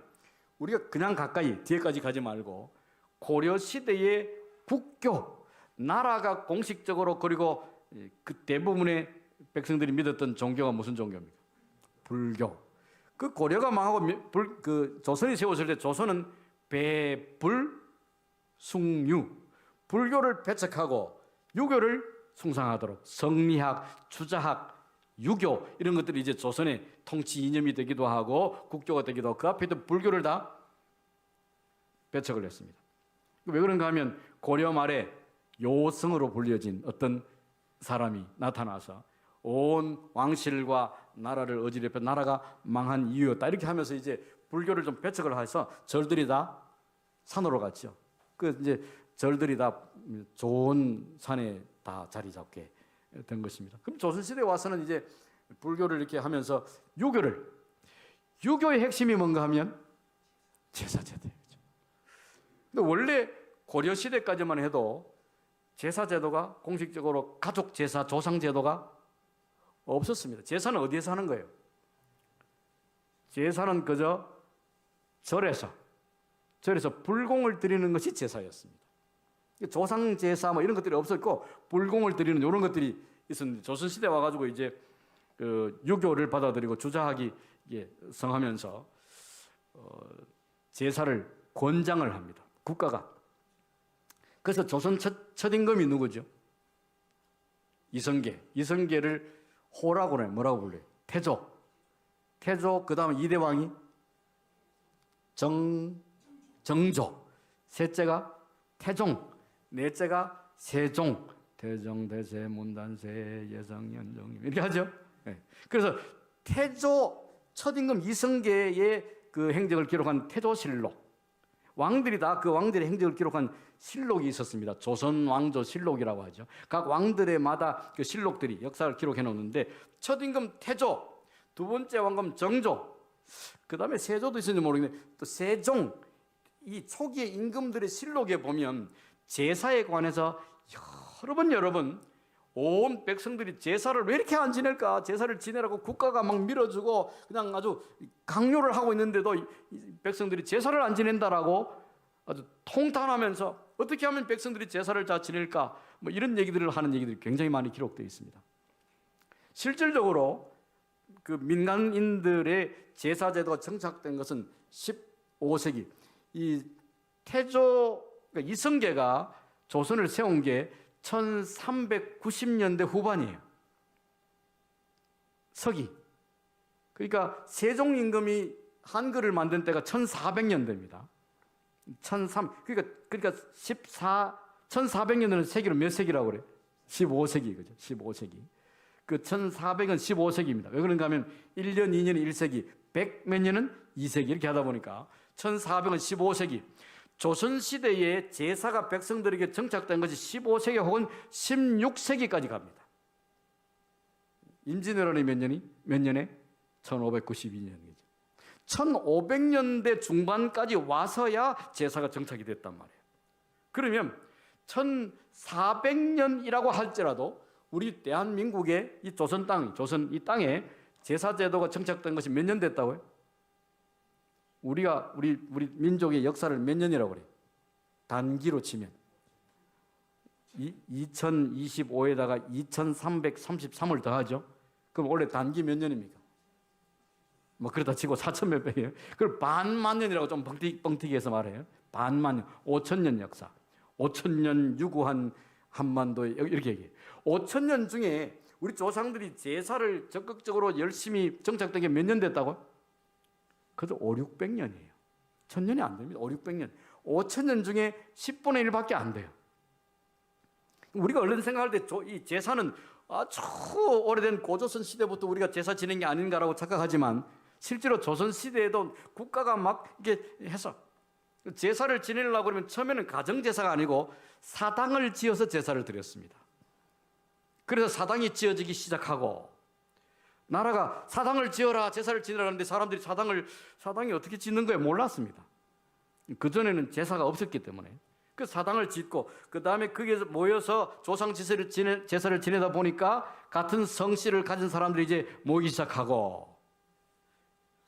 우리가 그냥 가까이 뒤에까지 가지 말고 고려 시대의 국교, 나라가 공식적으로, 그리고 그 대부분의 백성들이 믿었던 종교가 무슨 종교입니까? 불교. 그 고려가 망하고 그 조선이 세워질 때 조선은 배불숭유, 불교를 배척하고 유교를 숭상하도록 성리학, 주자학, 유교 이런 것들이 이제 조선의 통치 이념이 되기도 하고 국교가 되기도 하고 그 앞에도 불교를 다 배척을 했습니다. 왜 그런가 하면 고려 말에 요성으로 불려진 어떤 사람이 나타나서 온 왕실과 나라를 어지럽혀 나라가 망한 이유였다 이렇게 하면서 이제 불교를 좀 배척을 해서 절들이 다 산으로 갔죠. 그 이제 절들이 다 좋은 산에 다 자리 잡게 된 것입니다. 그럼 조선시대에 와서는 이제 불교를 이렇게 하면서 유교의 핵심이 뭔가 하면 제사제도예요. 근데 원래 고려시대까지만 해도 제사제도가 공식적으로 가족제사, 조상제도가 없었습니다. 제사는 어디에서 하는 거예요? 제사는 그저 절에서 불공을 드리는 것이 제사였습니다. 조상제사 이런 것들이 없었고 불공을 드리는 이런 것들이 있었는데 조선시대 와가지고 이제 그 유교를 받아들이고 주자학이 성하면서 제사를 권장을 합니다. 국가가. 그래서 조선 첫 임금이 누구죠? 이성계를 호라고 그래요. 뭐라고 불러요? 태조, 그 다음에 2대 왕이 정조, 셋째가 태종, 넷째가 세종, 대정, 대세, 문단세, 예성, 연정 이렇게 하죠. 네. 그래서 태조 첫 임금 이성계의 그 행적을 기록한 태조실록, 왕들이 다 그 왕들의 행적을 기록한 실록이 있었습니다. 조선 왕조 실록이라고 하죠. 각 왕들의마다 그 실록들이 역사를 기록해 놓는데 첫 임금 태조, 두 번째 왕금 정조, 그 다음에 세조도 있었는지 모르겠는데 또 세종, 이 초기의 임금들의 실록에 보면 제사에 관해서 여러 번 온 백성들이 제사를 왜 이렇게 안 지낼까? 제사를 지내라고 국가가 막 밀어주고 그냥 아주 강요를 하고 있는데도 이 백성들이 제사를 안 지낸다라고 아주 통탄하면서 어떻게 하면 백성들이 제사를 다 지낼까? 뭐 이런 얘기들을 하는 얘기들이 굉장히 많이 기록되어 있습니다. 실질적으로 그 민간인들의 제사 제도가 정착된 것은 15세기. 이 태조, 그러니까 이성계가 조선을 세운 게 1390년대 후반이에요. 서기. 그러니까 세종 임금이 한글을 만든 때가 1400년대입니다. 그러니까 1400년대는 세기로 몇 세기라고 그래요? 15세기, 그죠? 15세기. 그 1400은 15세기입니다. 왜 그런가 하면 1년, 2년이 1세기, 100 몇 년은 2세기 이렇게 하다 보니까 1400은 15세기. 조선시대에 제사가 백성들에게 정착된 것이 15세기 혹은 16세기까지 갑니다. 임진왜란이 몇 년에? 1592년이죠. 1500년대 중반까지 와서야 제사가 정착이 됐단 말이에요. 그러면 1400년이라고 할지라도 우리 대한민국의 이 조선 이 땅에 제사 제도가 정착된 것이 몇 년 됐다고요? 우리 민족의 역사를 몇 년이라고 그래요? 단기로 치면 2025에다가 2333을 더하죠. 그럼 원래 단기 몇 년입니까? 뭐 그러다 치고 4천 몇 배예요. 그걸 반만 년이라고 좀 뻥튀기해서 말해요. 반만 년, 5천년 역사, 5천년 유구한 한반도에 이렇게 얘기해요. 5천년 중에 우리 조상들이 제사를 적극적으로 열심히 정착된 게 몇 년 됐다고요? 그래도 5, 600년이에요. 1000년이 안 됩니다. 5, 600년. 5000년 중에 10분의 1밖에 안 돼요. 우리가 얼른 생각할 때 이 제사는 아주 오래된 고조선 시대부터 우리가 제사 지낸 게 아닌가라고 착각하지만 실제로 조선 시대에도 국가가 막 이렇게 해서 제사를 지내려고 그러면 처음에는 가정제사가 아니고 사당을 지어서 제사를 드렸습니다. 그래서 사당이 지어지기 시작하고 나라가 사당을 지어라, 제사를 지내라 하는데 사람들이 사당이 어떻게 짓는 거에 몰랐습니다. 그전에는 제사가 없었기 때문에. 그 사당을 짓고 그 다음에 거기에서 모여서 조상 제사를 지내다 보니까 같은 성씨를 가진 사람들이 이제 모이기 시작하고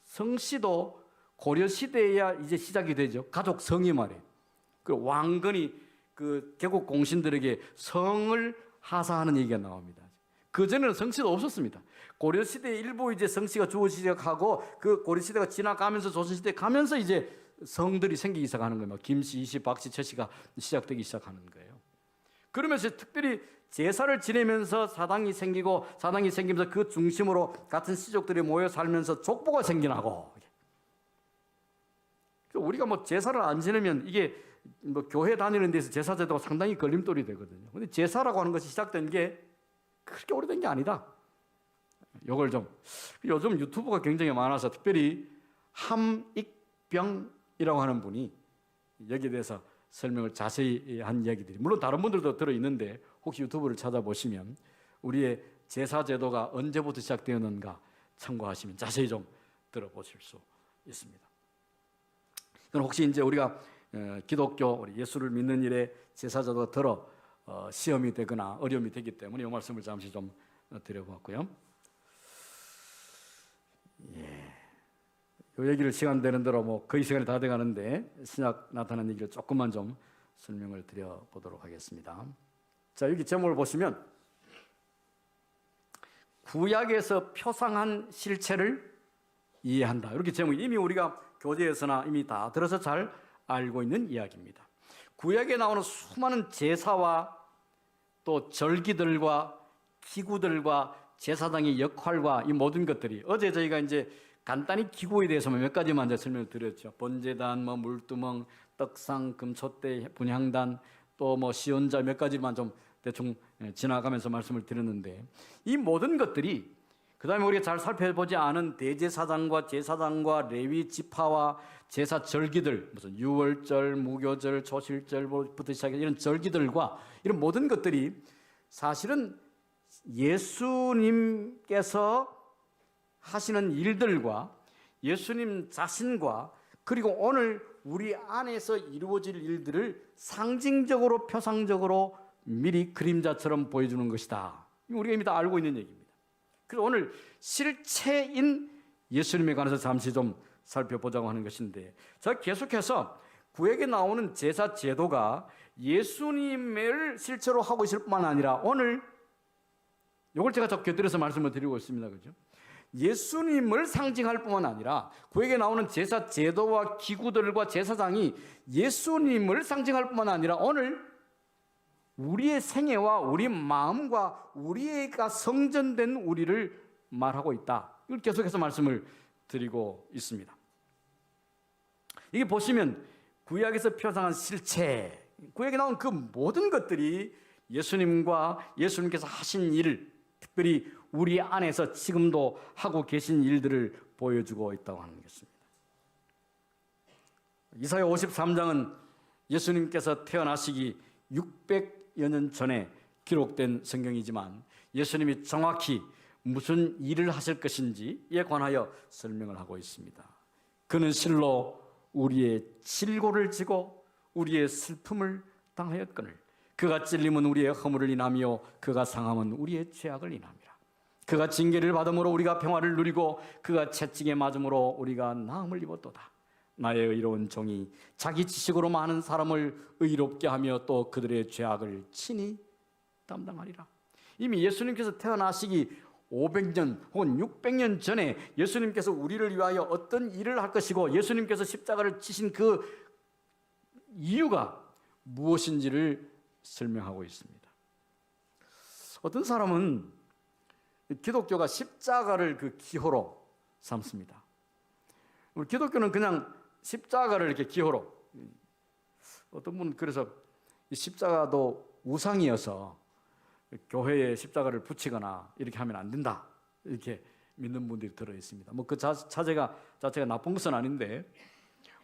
성씨도 고려 시대에야 이제 시작이 되죠. 가족 성이 말이에요. 그 왕건이 그 개국 공신들에게 성을 하사하는 얘기가 나옵니다. 그전에는 성씨도 없었습니다. 고려시대에 일부 이제 성씨가 주어지기 시작하고 그 고려시대가 지나가면서 조선시대에 가면서 이제 성들이 생기기 시작하는 거예요. 김씨, 이씨, 박씨, 최씨가 시작되기 시작하는 거예요. 그러면서 특별히 제사를 지내면서 사당이 생기면서 그 중심으로 같은 씨족들이 모여 살면서 족보가 생겨나고 우리가 뭐 제사를 안 지내면 이게 뭐 교회 다니는 데서 제사 제도가 상당히 걸림돌이 되거든요. 근데 제사라고 하는 것이 시작된 게 그렇게 오래된 게 아니다. 요걸 요즘 유튜브가 굉장히 많아서 특별히 함익병이라고 하는 분이 여기에 대해서 설명을 자세히 한 이야기들이 물론 다른 분들도 들어있는데 혹시 유튜브를 찾아보시면 우리의 제사 제도가 언제부터 시작되었는가 참고하시면 자세히 좀 들어보실 수 있습니다. 그럼 혹시 이제 우리가 기독교 우리 예수를 믿는 일에 제사 제도가 들어 시험이 되거나 어려움이 되기 때문에 이 말씀을 잠시 좀 드려봤고요. 이 얘기를 시간 되는 대로 뭐 거의 시간이 다 돼가는데 신약 나타난 얘기를 조금만 좀 설명을 드려보도록 하겠습니다. 자, 여기 제목을 보시면 구약에서 표상한 실체를 이해한다. 이렇게 제목이 이미 우리가 교재에서나 이미 다 들어서 잘 알고 있는 이야기입니다. 구약에 나오는 수많은 제사와 또 절기들과 기구들과 제사장의 역할과 이 모든 것들이 어제 저희가 이제 간단히 기구에 대해서만 몇 가지만 이제 설명을 드렸죠. 번제단, 뭐 물두멍, 떡상, 금촛대, 분향단, 또 뭐 시온자 몇 가지만 좀 대충 지나가면서 말씀을 드렸는데 이 모든 것들이 그다음에 우리가 잘 살펴보지 않은 대제사장과 제사장과 레위 지파와 제사 절기들 무슨 유월절, 무교절, 초실절부터 시작해 이런 절기들과 이런 모든 것들이 사실은 예수님께서 하시는 일들과 예수님 자신과 그리고 오늘 우리 안에서 이루어질 일들을 상징적으로 표상적으로 미리 그림자처럼 보여주는 것이다. 우리가 이미 다 알고 있는 얘기입니다. 그래서 오늘 실체인 예수님에 관해서 잠시 좀 살펴보자고 하는 것인데 제가 계속해서 구약에 나오는 제사 제도가 예수님을 실체로 하고 있을 뿐만 아니라 오늘 이걸 제가 좀 곁들여서 말씀을 드리고 있습니다. 그죠? 예수님을 상징할 뿐만 아니라 구약에 나오는 제사 제도와 기구들과 제사장이 예수님을 상징할 뿐만 아니라 오늘 우리의 생애와 우리 마음과 우리가 성전된 우리를 말하고 있다. 이걸 계속해서 말씀을 드리고 있습니다. 이게 보시면 구약에서 표상한 실체, 구약에 나온 그 모든 것들이 예수님과 예수님께서 하신 일, 특별히 우리 안에서 지금도 하고 계신 일들을 보여주고 있다고 하는 것입니다. 이사야 53장은 예수님께서 태어나시기 600여 년 전에 기록된 성경이지만 예수님이 정확히 무슨 일을 하실 것인지에 관하여 설명을 하고 있습니다. 그는 실로 우리의 질고를 지고 우리의 슬픔을 당하였거늘 그가 찔림은 우리의 허물을 인하며 그가 상함은 우리의 죄악을 인함이라. 그가 징계를 받음으로 우리가 평화를 누리고 그가 채찍에 맞음으로 우리가 나음을 입었도다. 나의 의로운 종이 자기 지식으로 많은 사람을 의롭게 하며 또 그들의 죄악을 친히 담당하리라. 이미 예수님께서 태어나시기 500년 혹은 600년 전에 예수님께서 우리를 위하여 어떤 일을 할 것이고 예수님께서 십자가를 지신 그 이유가 무엇인지를 설명하고 있습니다. 어떤 사람은 기독교가 십자가를 그 기호로 삼습니다. 우리 기독교는 그냥 십자가를 이렇게 기호로, 어떤 분은 그래서 이 십자가도 우상이어서 교회에 십자가를 붙이거나 이렇게 하면 안 된다 이렇게 믿는 분들이 들어 있습니다. 뭐 그 자체가 나쁜 것은 아닌데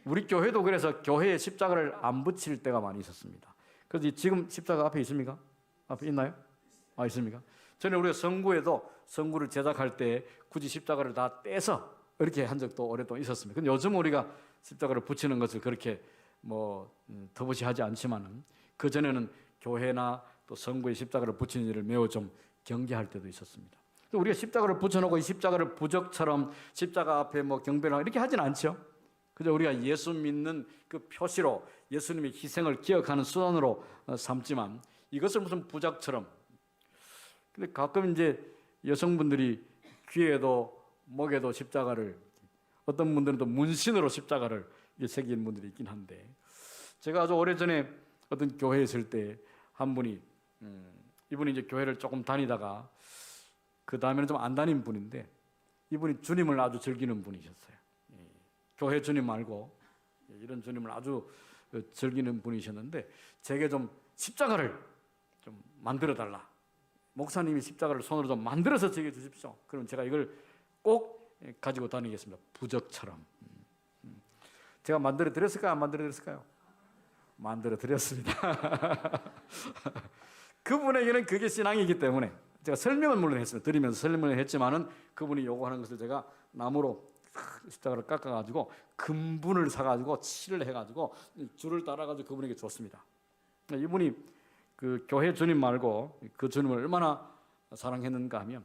우리 교회도 그래서 교회에 십자가를 안 붙일 때가 많이 있었습니다. 그래서 지금 십자가 앞에 있습니까? 앞에 있나요? 아, 있습니까? 전에 우리가 선구에도 선구를 제작할 때 굳이 십자가를 다 떼서 이렇게 한 적도 오랫동안 있었습니다. 근데 요즘 우리가 십자가를 붙이는 것을 그렇게 터부시하지 않지만은 그 전에는 교회나 또 선구에 십자가를 붙이는 일을 매우 좀 경계할 때도 있었습니다. 우리가 십자가를 붙여놓고 이 십자가를 부적처럼 십자가 앞에 경배를 하고 이렇게 하진 않죠. 그저 우리가 예수 믿는 그 표시로 예수님의 희생을 기억하는 수단으로 삼지만 이것을 무슨 부적처럼. 근데 가끔 이제 여성분들이 귀에도 목에도 십자가를, 어떤 분들은 또 문신으로 십자가를 새긴 분들이 있긴 한데, 제가 아주 오래전에 어떤 교회에 있을 때 한 분이 이분이 이제 교회를 조금 다니다가 그 다음에는 좀 안 다닌 분인데 이분이 주님을 아주 즐기는 분이셨어요. 교회 주님 말고 이런 주님을 아주 즐기는 분이셨는데 제게 좀 십자가를 좀 만들어 달라, 목사님이 십자가를 손으로 좀 만들어서 제게 주십시오. 그럼 제가 이걸 꼭 가지고 다니겠습니다. 부적처럼. 제가 만들어 드렸을까요? 안 만들어 드렸을까요? 만들어 드렸습니다. 그분에게는 그게 신앙이기 때문에 제가 설명은 물론 했습니다. 드리면서 설명을 했지만은 그분이 요구하는 것을 제가 나무로 십자가를 깎아가지고 금분을 사가지고 칠을 해가지고 줄을 따라가지고 그분에게 줬습니다. 이분이 그 교회 주님 말고 그 주님을 얼마나 사랑했는가 하면,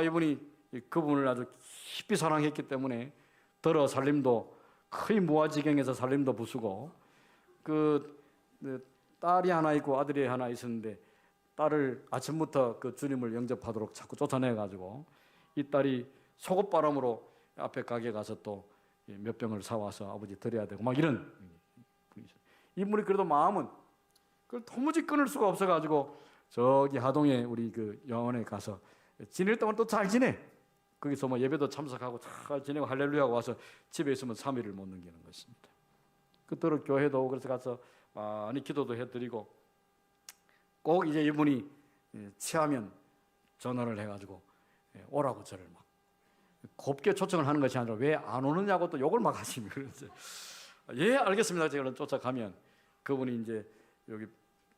이분이 그분을 아주 깊이 사랑했기 때문에 더러 살림도 거의 무아지경에서 살림도 부수고, 그 딸이 하나 있고 아들이 하나 있었는데 딸을 아침부터 그 주님을 영접하도록 자꾸 쫓아내가지고 이 딸이 속옷바람으로 앞에 가게 가서 또 몇 병을 사와서 아버지 드려야 되고 막 이런 분이죠. 이분이 그래도 마음은 그걸 도무지 끊을 수가 없어가지고 저기 하동에 우리 그 영원에 가서 지낼 동안 또 잘 지내. 거기서 뭐 예배도 참석하고 잘 지내고 할렐루야하고 와서 집에 있으면 3일을 못 넘기는 것입니다. 그때로 교회도 그래서 가서 많이 기도도 해드리고 꼭 이제 이분이 취하면 전화를 해가지고 오라고 저를 막 곱게 초청을 하는 것이 아니라 왜 안 오느냐고 또 욕을 막 하시면 그러지. 예, 알겠습니다. 제가 쫓아가면 그분이 이제 여기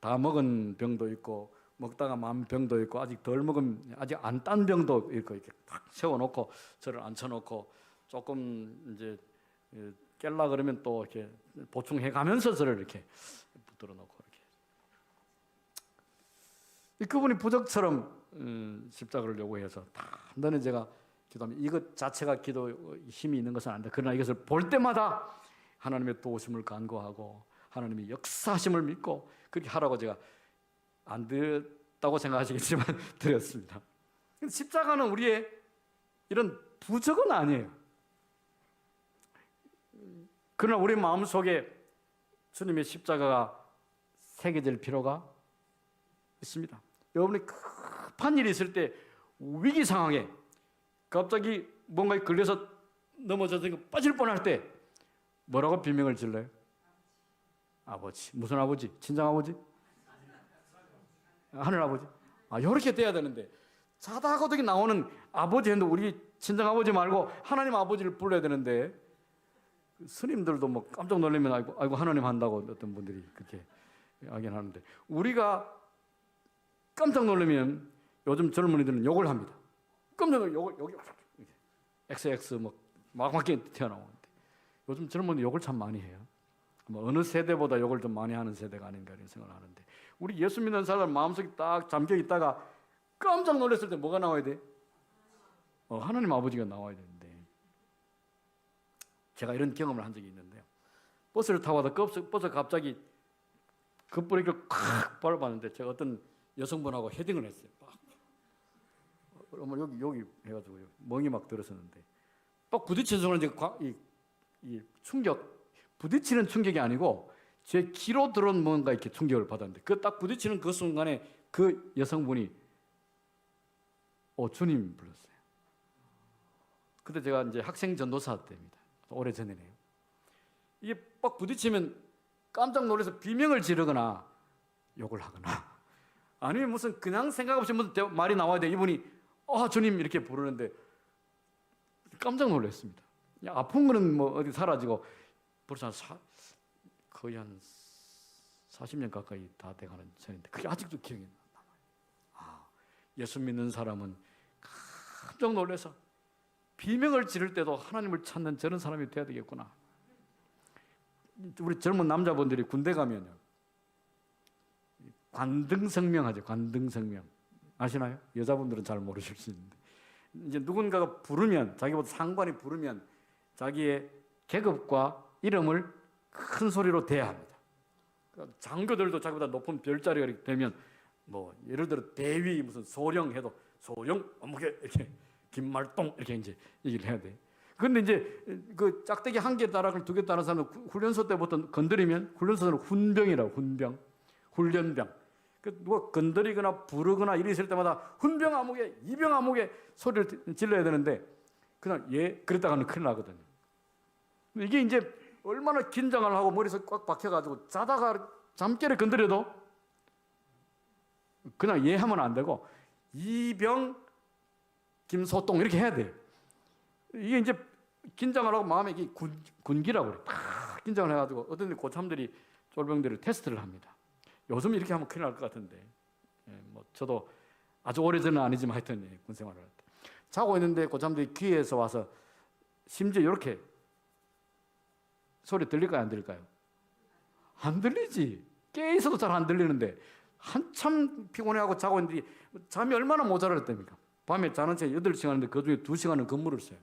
다 먹은 병도 있고 먹다가 만 병도 있고 아직 덜 먹은 아직 안 딴 병도 있고 이렇게 탁 세워놓고 저를 앉혀놓고 조금 이제 깰라 그러면 또 이렇게 보충해가면서 저를 이렇게 붙들어 놓고 이렇게 그분이 부적처럼 십자가를 요구해서 단단히 제가 기도하면 이것 자체가 기도 힘이 있는 것은 아닌데 그러나 이것을 볼 때마다 하나님의 도우심을 간구하고 하나님의 역사하심을 믿고 그렇게 하라고 제가 안 드렸다고 생각하시겠지만 드렸습니다. 십자가는 우리의 이런 부적은 아니에요. 그러나 우리 마음속에 주님의 십자가가 새겨질 필요가 있습니다. 여러분이 급한 일이 있을 때 위기 상황에 갑자기 뭔가에 걸려서 넘어져서 빠질 뻔할 때 뭐라고 비명을 질러요? 아버지. 무슨 아버지? 친정 아버지? 하늘 아버지? 이렇게 돼야 되는데 자다가도 나오는 아버지 했는데 우리 친정 아버지 말고 하나님 아버지를 불러야 되는데 스님들도 뭐 깜짝 놀라면 아이고 하나님 한다고 어떤 분들이 그렇게 하긴 하는데 우리가 깜짝 놀라면 요즘 젊은이들은 욕을 합니다. 깜짝 놀라면 욕을 여기 XX 뭐 막막하게 튀어나오는데 요즘 젊은이 욕을 참 많이 해요. 뭐 어느 세대보다 욕을 좀 많이 하는 세대가 아닌가 이런 생각을 하는데 우리 예수 믿는 사람 마음속에 딱 잠겨 있다가 깜짝 놀랐을 때 뭐가 나와야 돼? 하나님 아버지가 나와야 되는데 제가 이런 경험을 한 적이 있는데요. 버스를 타고 와서 버스 갑자기 급브레이크를 콱 밟았는데 제가 어떤 여성분하고 헤딩을 했어요. 여기 해가지고 멍이 막 들었었는데 딱 부딪힌 순간 이 충격 부딪히는 충격이 아니고 제 귀로 들어온 뭔가 이렇게 충격을 받았는데 그 딱 부딪히는 그 순간에 그 여성분이 주님 불렀어요. 그때 제가 이제 학생 전도사 때입니다. 오래 전이네요. 이게 빡 부딪히면 깜짝 놀라서 비명을 지르거나 욕을 하거나 아니면 무슨 그냥 생각 없이 무슨 말이 나와야 돼. 이분이 주님 이렇게 부르는데 깜짝 놀랐습니다. 아픈 거는 뭐 어디 사라지고 벌써 거의 한 40년 가까이 다 돼가는 전인데 그게 아직도 기억이 남아요. 예수 믿는 사람은 깜짝 놀라서 비명을 지를 때도 하나님을 찾는 저런 사람이 돼야 되겠구나. 우리 젊은 남자분들이 군대 가면요 관등성명 하죠. 관등성명 아시나요? 여자분들은 잘 모르실 수 있는데 이제 누군가가 부르면 자기보다 상관이 부르면 자기의 계급과 이름을 큰 소리로 대야 합니다. 장교들도 자기보다 높은 별자리가 이렇게 되면 뭐 예를 들어 대위 무슨 소령 해도 소령 어묵에 이렇게 김말동 이렇게 이제 얘기를 해야 돼. 그런데 이제 그 짝대기 한 개 따라갈 두 개 따라서는 훈련소 때부터 건드리면 훈련소는 훈병이라고 훈련병. 누가 건드리거나 부르거나 일이 있을 때마다 훈병 아무개 이병 아무개 소리를 질러야 되는데 그냥 그랬다가는 큰일 나거든요. 이게 이제 얼마나 긴장을 하고 머리에서 꽉 박혀가지고 자다가 잠결에 건드려도 그냥 하면 안 되고 이병 김소똥 이렇게 해야 돼요. 이게 이제 긴장을 하고 마음에 이게 군기라고 그래. 딱 긴장을 해가지고 어떤 고참들이 쫄병들을 테스트를 합니다. 요즘 이렇게 하면 큰일 날 것 같은데 뭐 저도 아주 오래전은 아니지만 하여튼 군 생활을 할 때 자고 있는데 고참들이 귀에서 와서 심지어 이렇게 소리 들릴까요? 안 들릴까요? 안 들리지. 깨 있어도 잘 안 들리는데 한참 피곤해하고 자고 있는데 잠이 얼마나 모자랄답니까? 밤에 자는 새 8시간인데 그중에 2시간은 근무를 써요.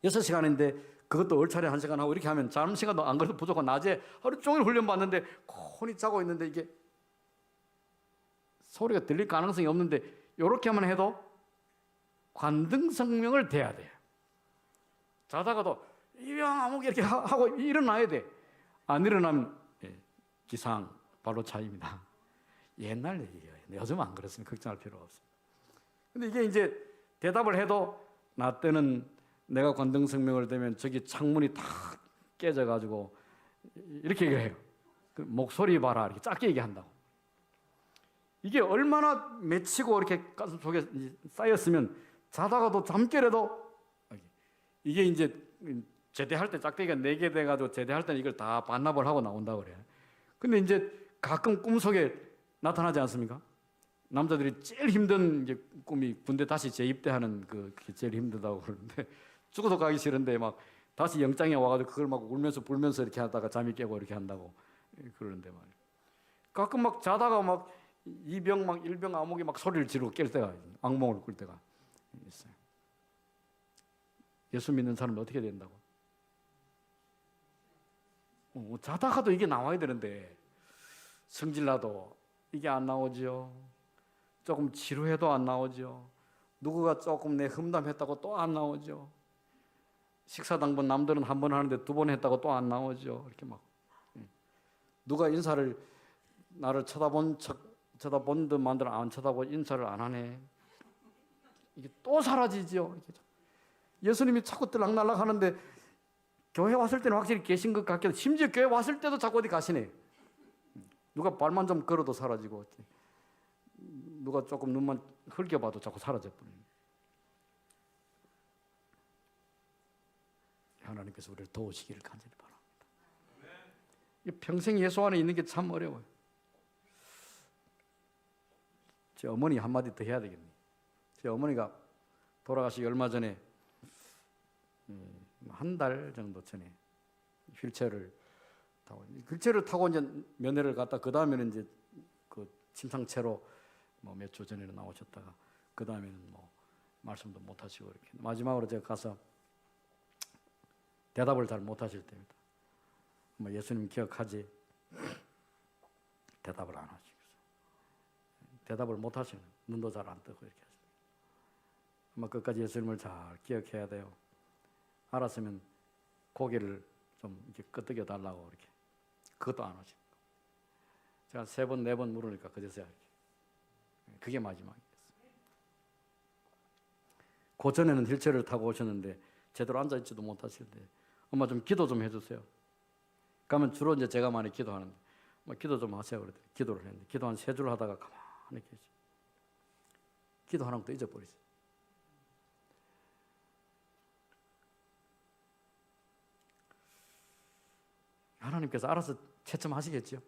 6시간인데 그것도 얼차례 1시간 하고 이렇게 하면 자는 시간도 안 그래도 부족하고 낮에 하루 종일 훈련 받는데 곤히 자고 있는데 이게 소리가 들릴 가능성이 없는데 이렇게만 해도 관등성명을 대야 돼요. 자다가도 이병 아무개 이렇게 하고 일어나야 돼. 안 일어나면 기상 바로 차입니다. 옛날 얘기예요. 요즘 안 그렇습니다. 걱정할 필요가 없습니다. 근데 이게 이제 대답을 해도 나 때는 내가 관등성명을 되면 저기 창문이 다 깨져가지고 이렇게 얘기를 해요. 그 목소리 봐라 이렇게 짧게 얘기한다고. 이게 얼마나 맺히고 이렇게 가슴 속에 쌓였으면 자다가도 잠결에도 이게 이제 제대할 때 짝대기가 4개 돼가지고 제대할 때는 이걸 다 반납을 하고 나온다고 그래요. 근데 이제 가끔 꿈속에 나타나지 않습니까? 남자들이 제일 힘든 이제 꿈이 군대 다시 재입대하는 그게 제일 힘들다고 그러는데 죽어도 가기 싫은데 막 다시 영장에 와가지고 그걸 막 울면서 불면서 이렇게 하다가 잠이 깨고 이렇게 한다고 그러는데 말이에요. 가끔 막 자다가 막 이병 막 일병 아목이 막 소리를 지르고 깰 때가 악몽을 꿀 때가 있어요. 예수 믿는 사람은 어떻게 된다고? 자다가도 이게 나와야 되는데 성질나도 이게 안 나오죠. 조금 지루해도 안 나오죠. 누구가 조금 내 험담했다고 또 안 나오죠. 식사당번 남들은 한 번 하는데 2번 했다고 또 안 나오죠. 이렇게 막 누가 인사를 나를 쳐다본 듯 만들 안 쳐다보고 인사를 안 하네. 이게 또 사라지죠. 예수님이 자꾸 들락날락 하는데 교회 왔을 때는 확실히 계신 것 같기도, 심지어 교회 왔을 때도 자꾸 어디 가시네. 누가 발만 좀 걸어도 사라지고, 누가 조금 눈만 흘겨봐도 자꾸 사라져버려요. 하나님께서 우리를 도우시기를 간절히 바랍니다. 평생 예수 안에 있는 게 참 어려워요. 제 어머니 한마디 더 해야 되겠네. 제 어머니가 돌아가시기 얼마 전에 한 달 정도 전에 휠체어를 타고 이제 면회를 갔다 그 다음에는 이제 그 침상채로 뭐 몇 주 전에 나오셨다가 그 다음에는 뭐 말씀도 못 하시고 이렇게 마지막으로 제가 가서 대답을 잘 못 하실 때입니다. 뭐 예수님 기억하지? 대답을 안 하시고 대답을 못 하시는 눈도 잘 안 뜨고 이렇게 하십니다. 아마 끝까지 예수님을 잘 기억해야 돼요. 알았으면 고개를 좀 이렇게 끄덕여 달라고 이렇게 그것도 안 하시고 제가 3번 4번 물으니까 그제서야 이렇게 그게 마지막이었어요. 그 전에는 휠체어를 타고 오셨는데 제대로 앉아 있지도 못하시는데 엄마 좀 기도 좀 해주세요. 그러면 주로 이제 제가 많이 기도하는데 기도 좀 하세요 그랬더니 기도를 했는데 기도 한 3줄 하다가 가만히 계시. 기도하는 것도 잊어버리세요. 하나님께서 알아서 채점하시겠죠.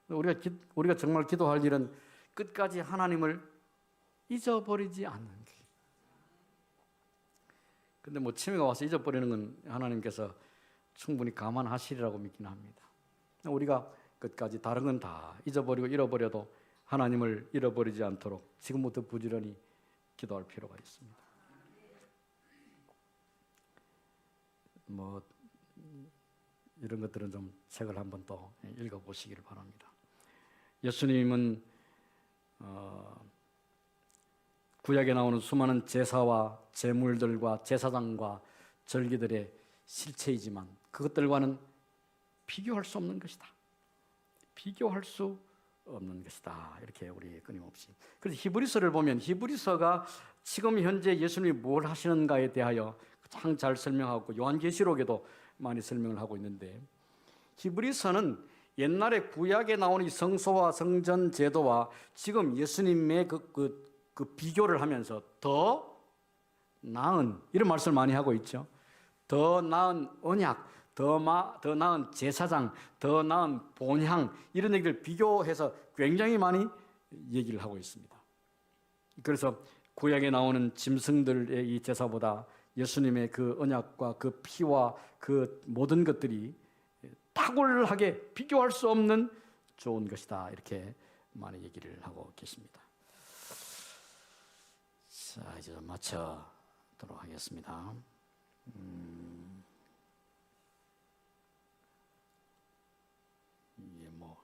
우리가 정말 기도할 일은 끝까지 하나님을 잊어버리지 않는 게. 근데 뭐 치매가 와서 잊어버리는 건 하나님께서 충분히 감안하시리라고 믿기는 합니다. 우리가 끝까지 다른 건 다 잊어버리고 잃어버려도 하나님을 잃어버리지 않도록 지금부터 부지런히 기도할 필요가 있습니다. 뭐 이런 것들은 좀 책을 한번 또 읽어보시기를 바랍니다. 예수님은 구약에 나오는 수많은 제사와 제물들과 제사장과 절기들의 실체이지만 그것들과는 비교할 수 없는 것이다. 비교할 수 없는 것이다. 이렇게 우리 끊임없이. 그래서 히브리서를 보면 히브리서가 지금 현재 예수님이 뭘 하시는가에 대하여 참 잘 설명하고 요한계시록에도 많이 설명을 하고 있는데 히브리서는 옛날에 구약에 나오는 이 성소와 성전 제도와 지금 예수님의 그 비교를 하면서 더 나은 이런 말씀을 많이 하고 있죠. 더 나은 언약, 더 나은 제사장, 더 나은 본향 이런 얘기를 비교해서 굉장히 많이 얘기를 하고 있습니다. 그래서 구약에 나오는 짐승들의 이 제사보다 예수님의 그 언약과 그 피와 그 모든 것들이 탁월하게 비교할 수 없는 좋은 것이다. 이렇게 많이 얘기를 하고 계십니다. 자, 이제 좀 마쳐도록 하겠습니다. 이게 뭐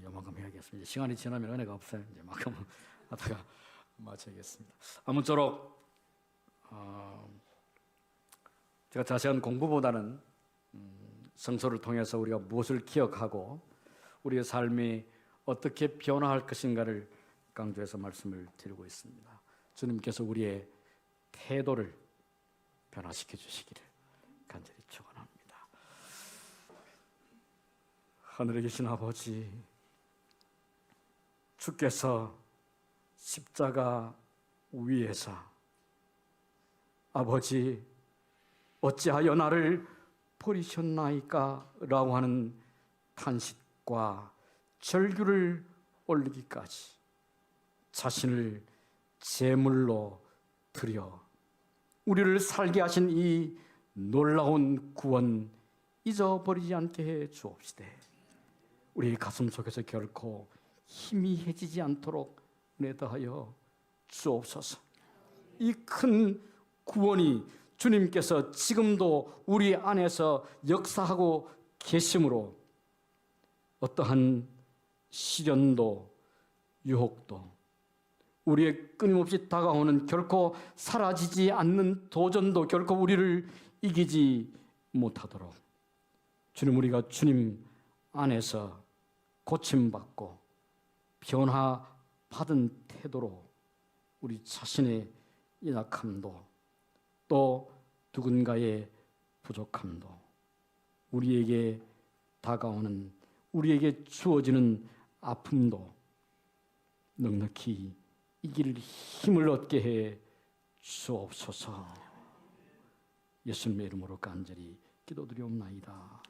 요만큼 해야겠습니다. 시간이 지나면 은혜가 없어요. 이제 만큼 하다가 마쳐야겠습니다. 아무쪼록 제가 자세한 공부보다는 성서를 통해서 우리가 무엇을 기억하고 우리의 삶이 어떻게 변화할 것인가를 강조해서 말씀을 드리고 있습니다. 주님께서 우리의 태도를 변화시켜 주시기를 간절히 축원합니다. 하늘에 계신 아버지, 주께서 십자가 위에서 아버지 어찌하여 나를 버리셨나이까 라고 하는 탄식과 절규를 올리기까지 자신을 제물로 드려 우리를 살게 하신 이 놀라운 구원 잊어버리지 않게 해 주옵시되 우리의 가슴 속에서 결코 희미해지지 않도록 은혜 더하여 주옵소서. 이 큰 구원이 주님께서 지금도 우리 안에서 역사하고 계심으로 어떠한 시련도 유혹도 우리의 끊임없이 다가오는 결코 사라지지 않는 도전도 결코 우리를 이기지 못하도록 주님, 우리가 주님 안에서 고침받고 변화받은 태도로 우리 자신의 연약함도 또 누군가의 부족함도 우리에게 다가오는 우리에게 주어지는 아픔도 넉넉히 이길 힘을 얻게 해 주옵소서. 예수님의 이름으로 간절히 기도드리옵나이다.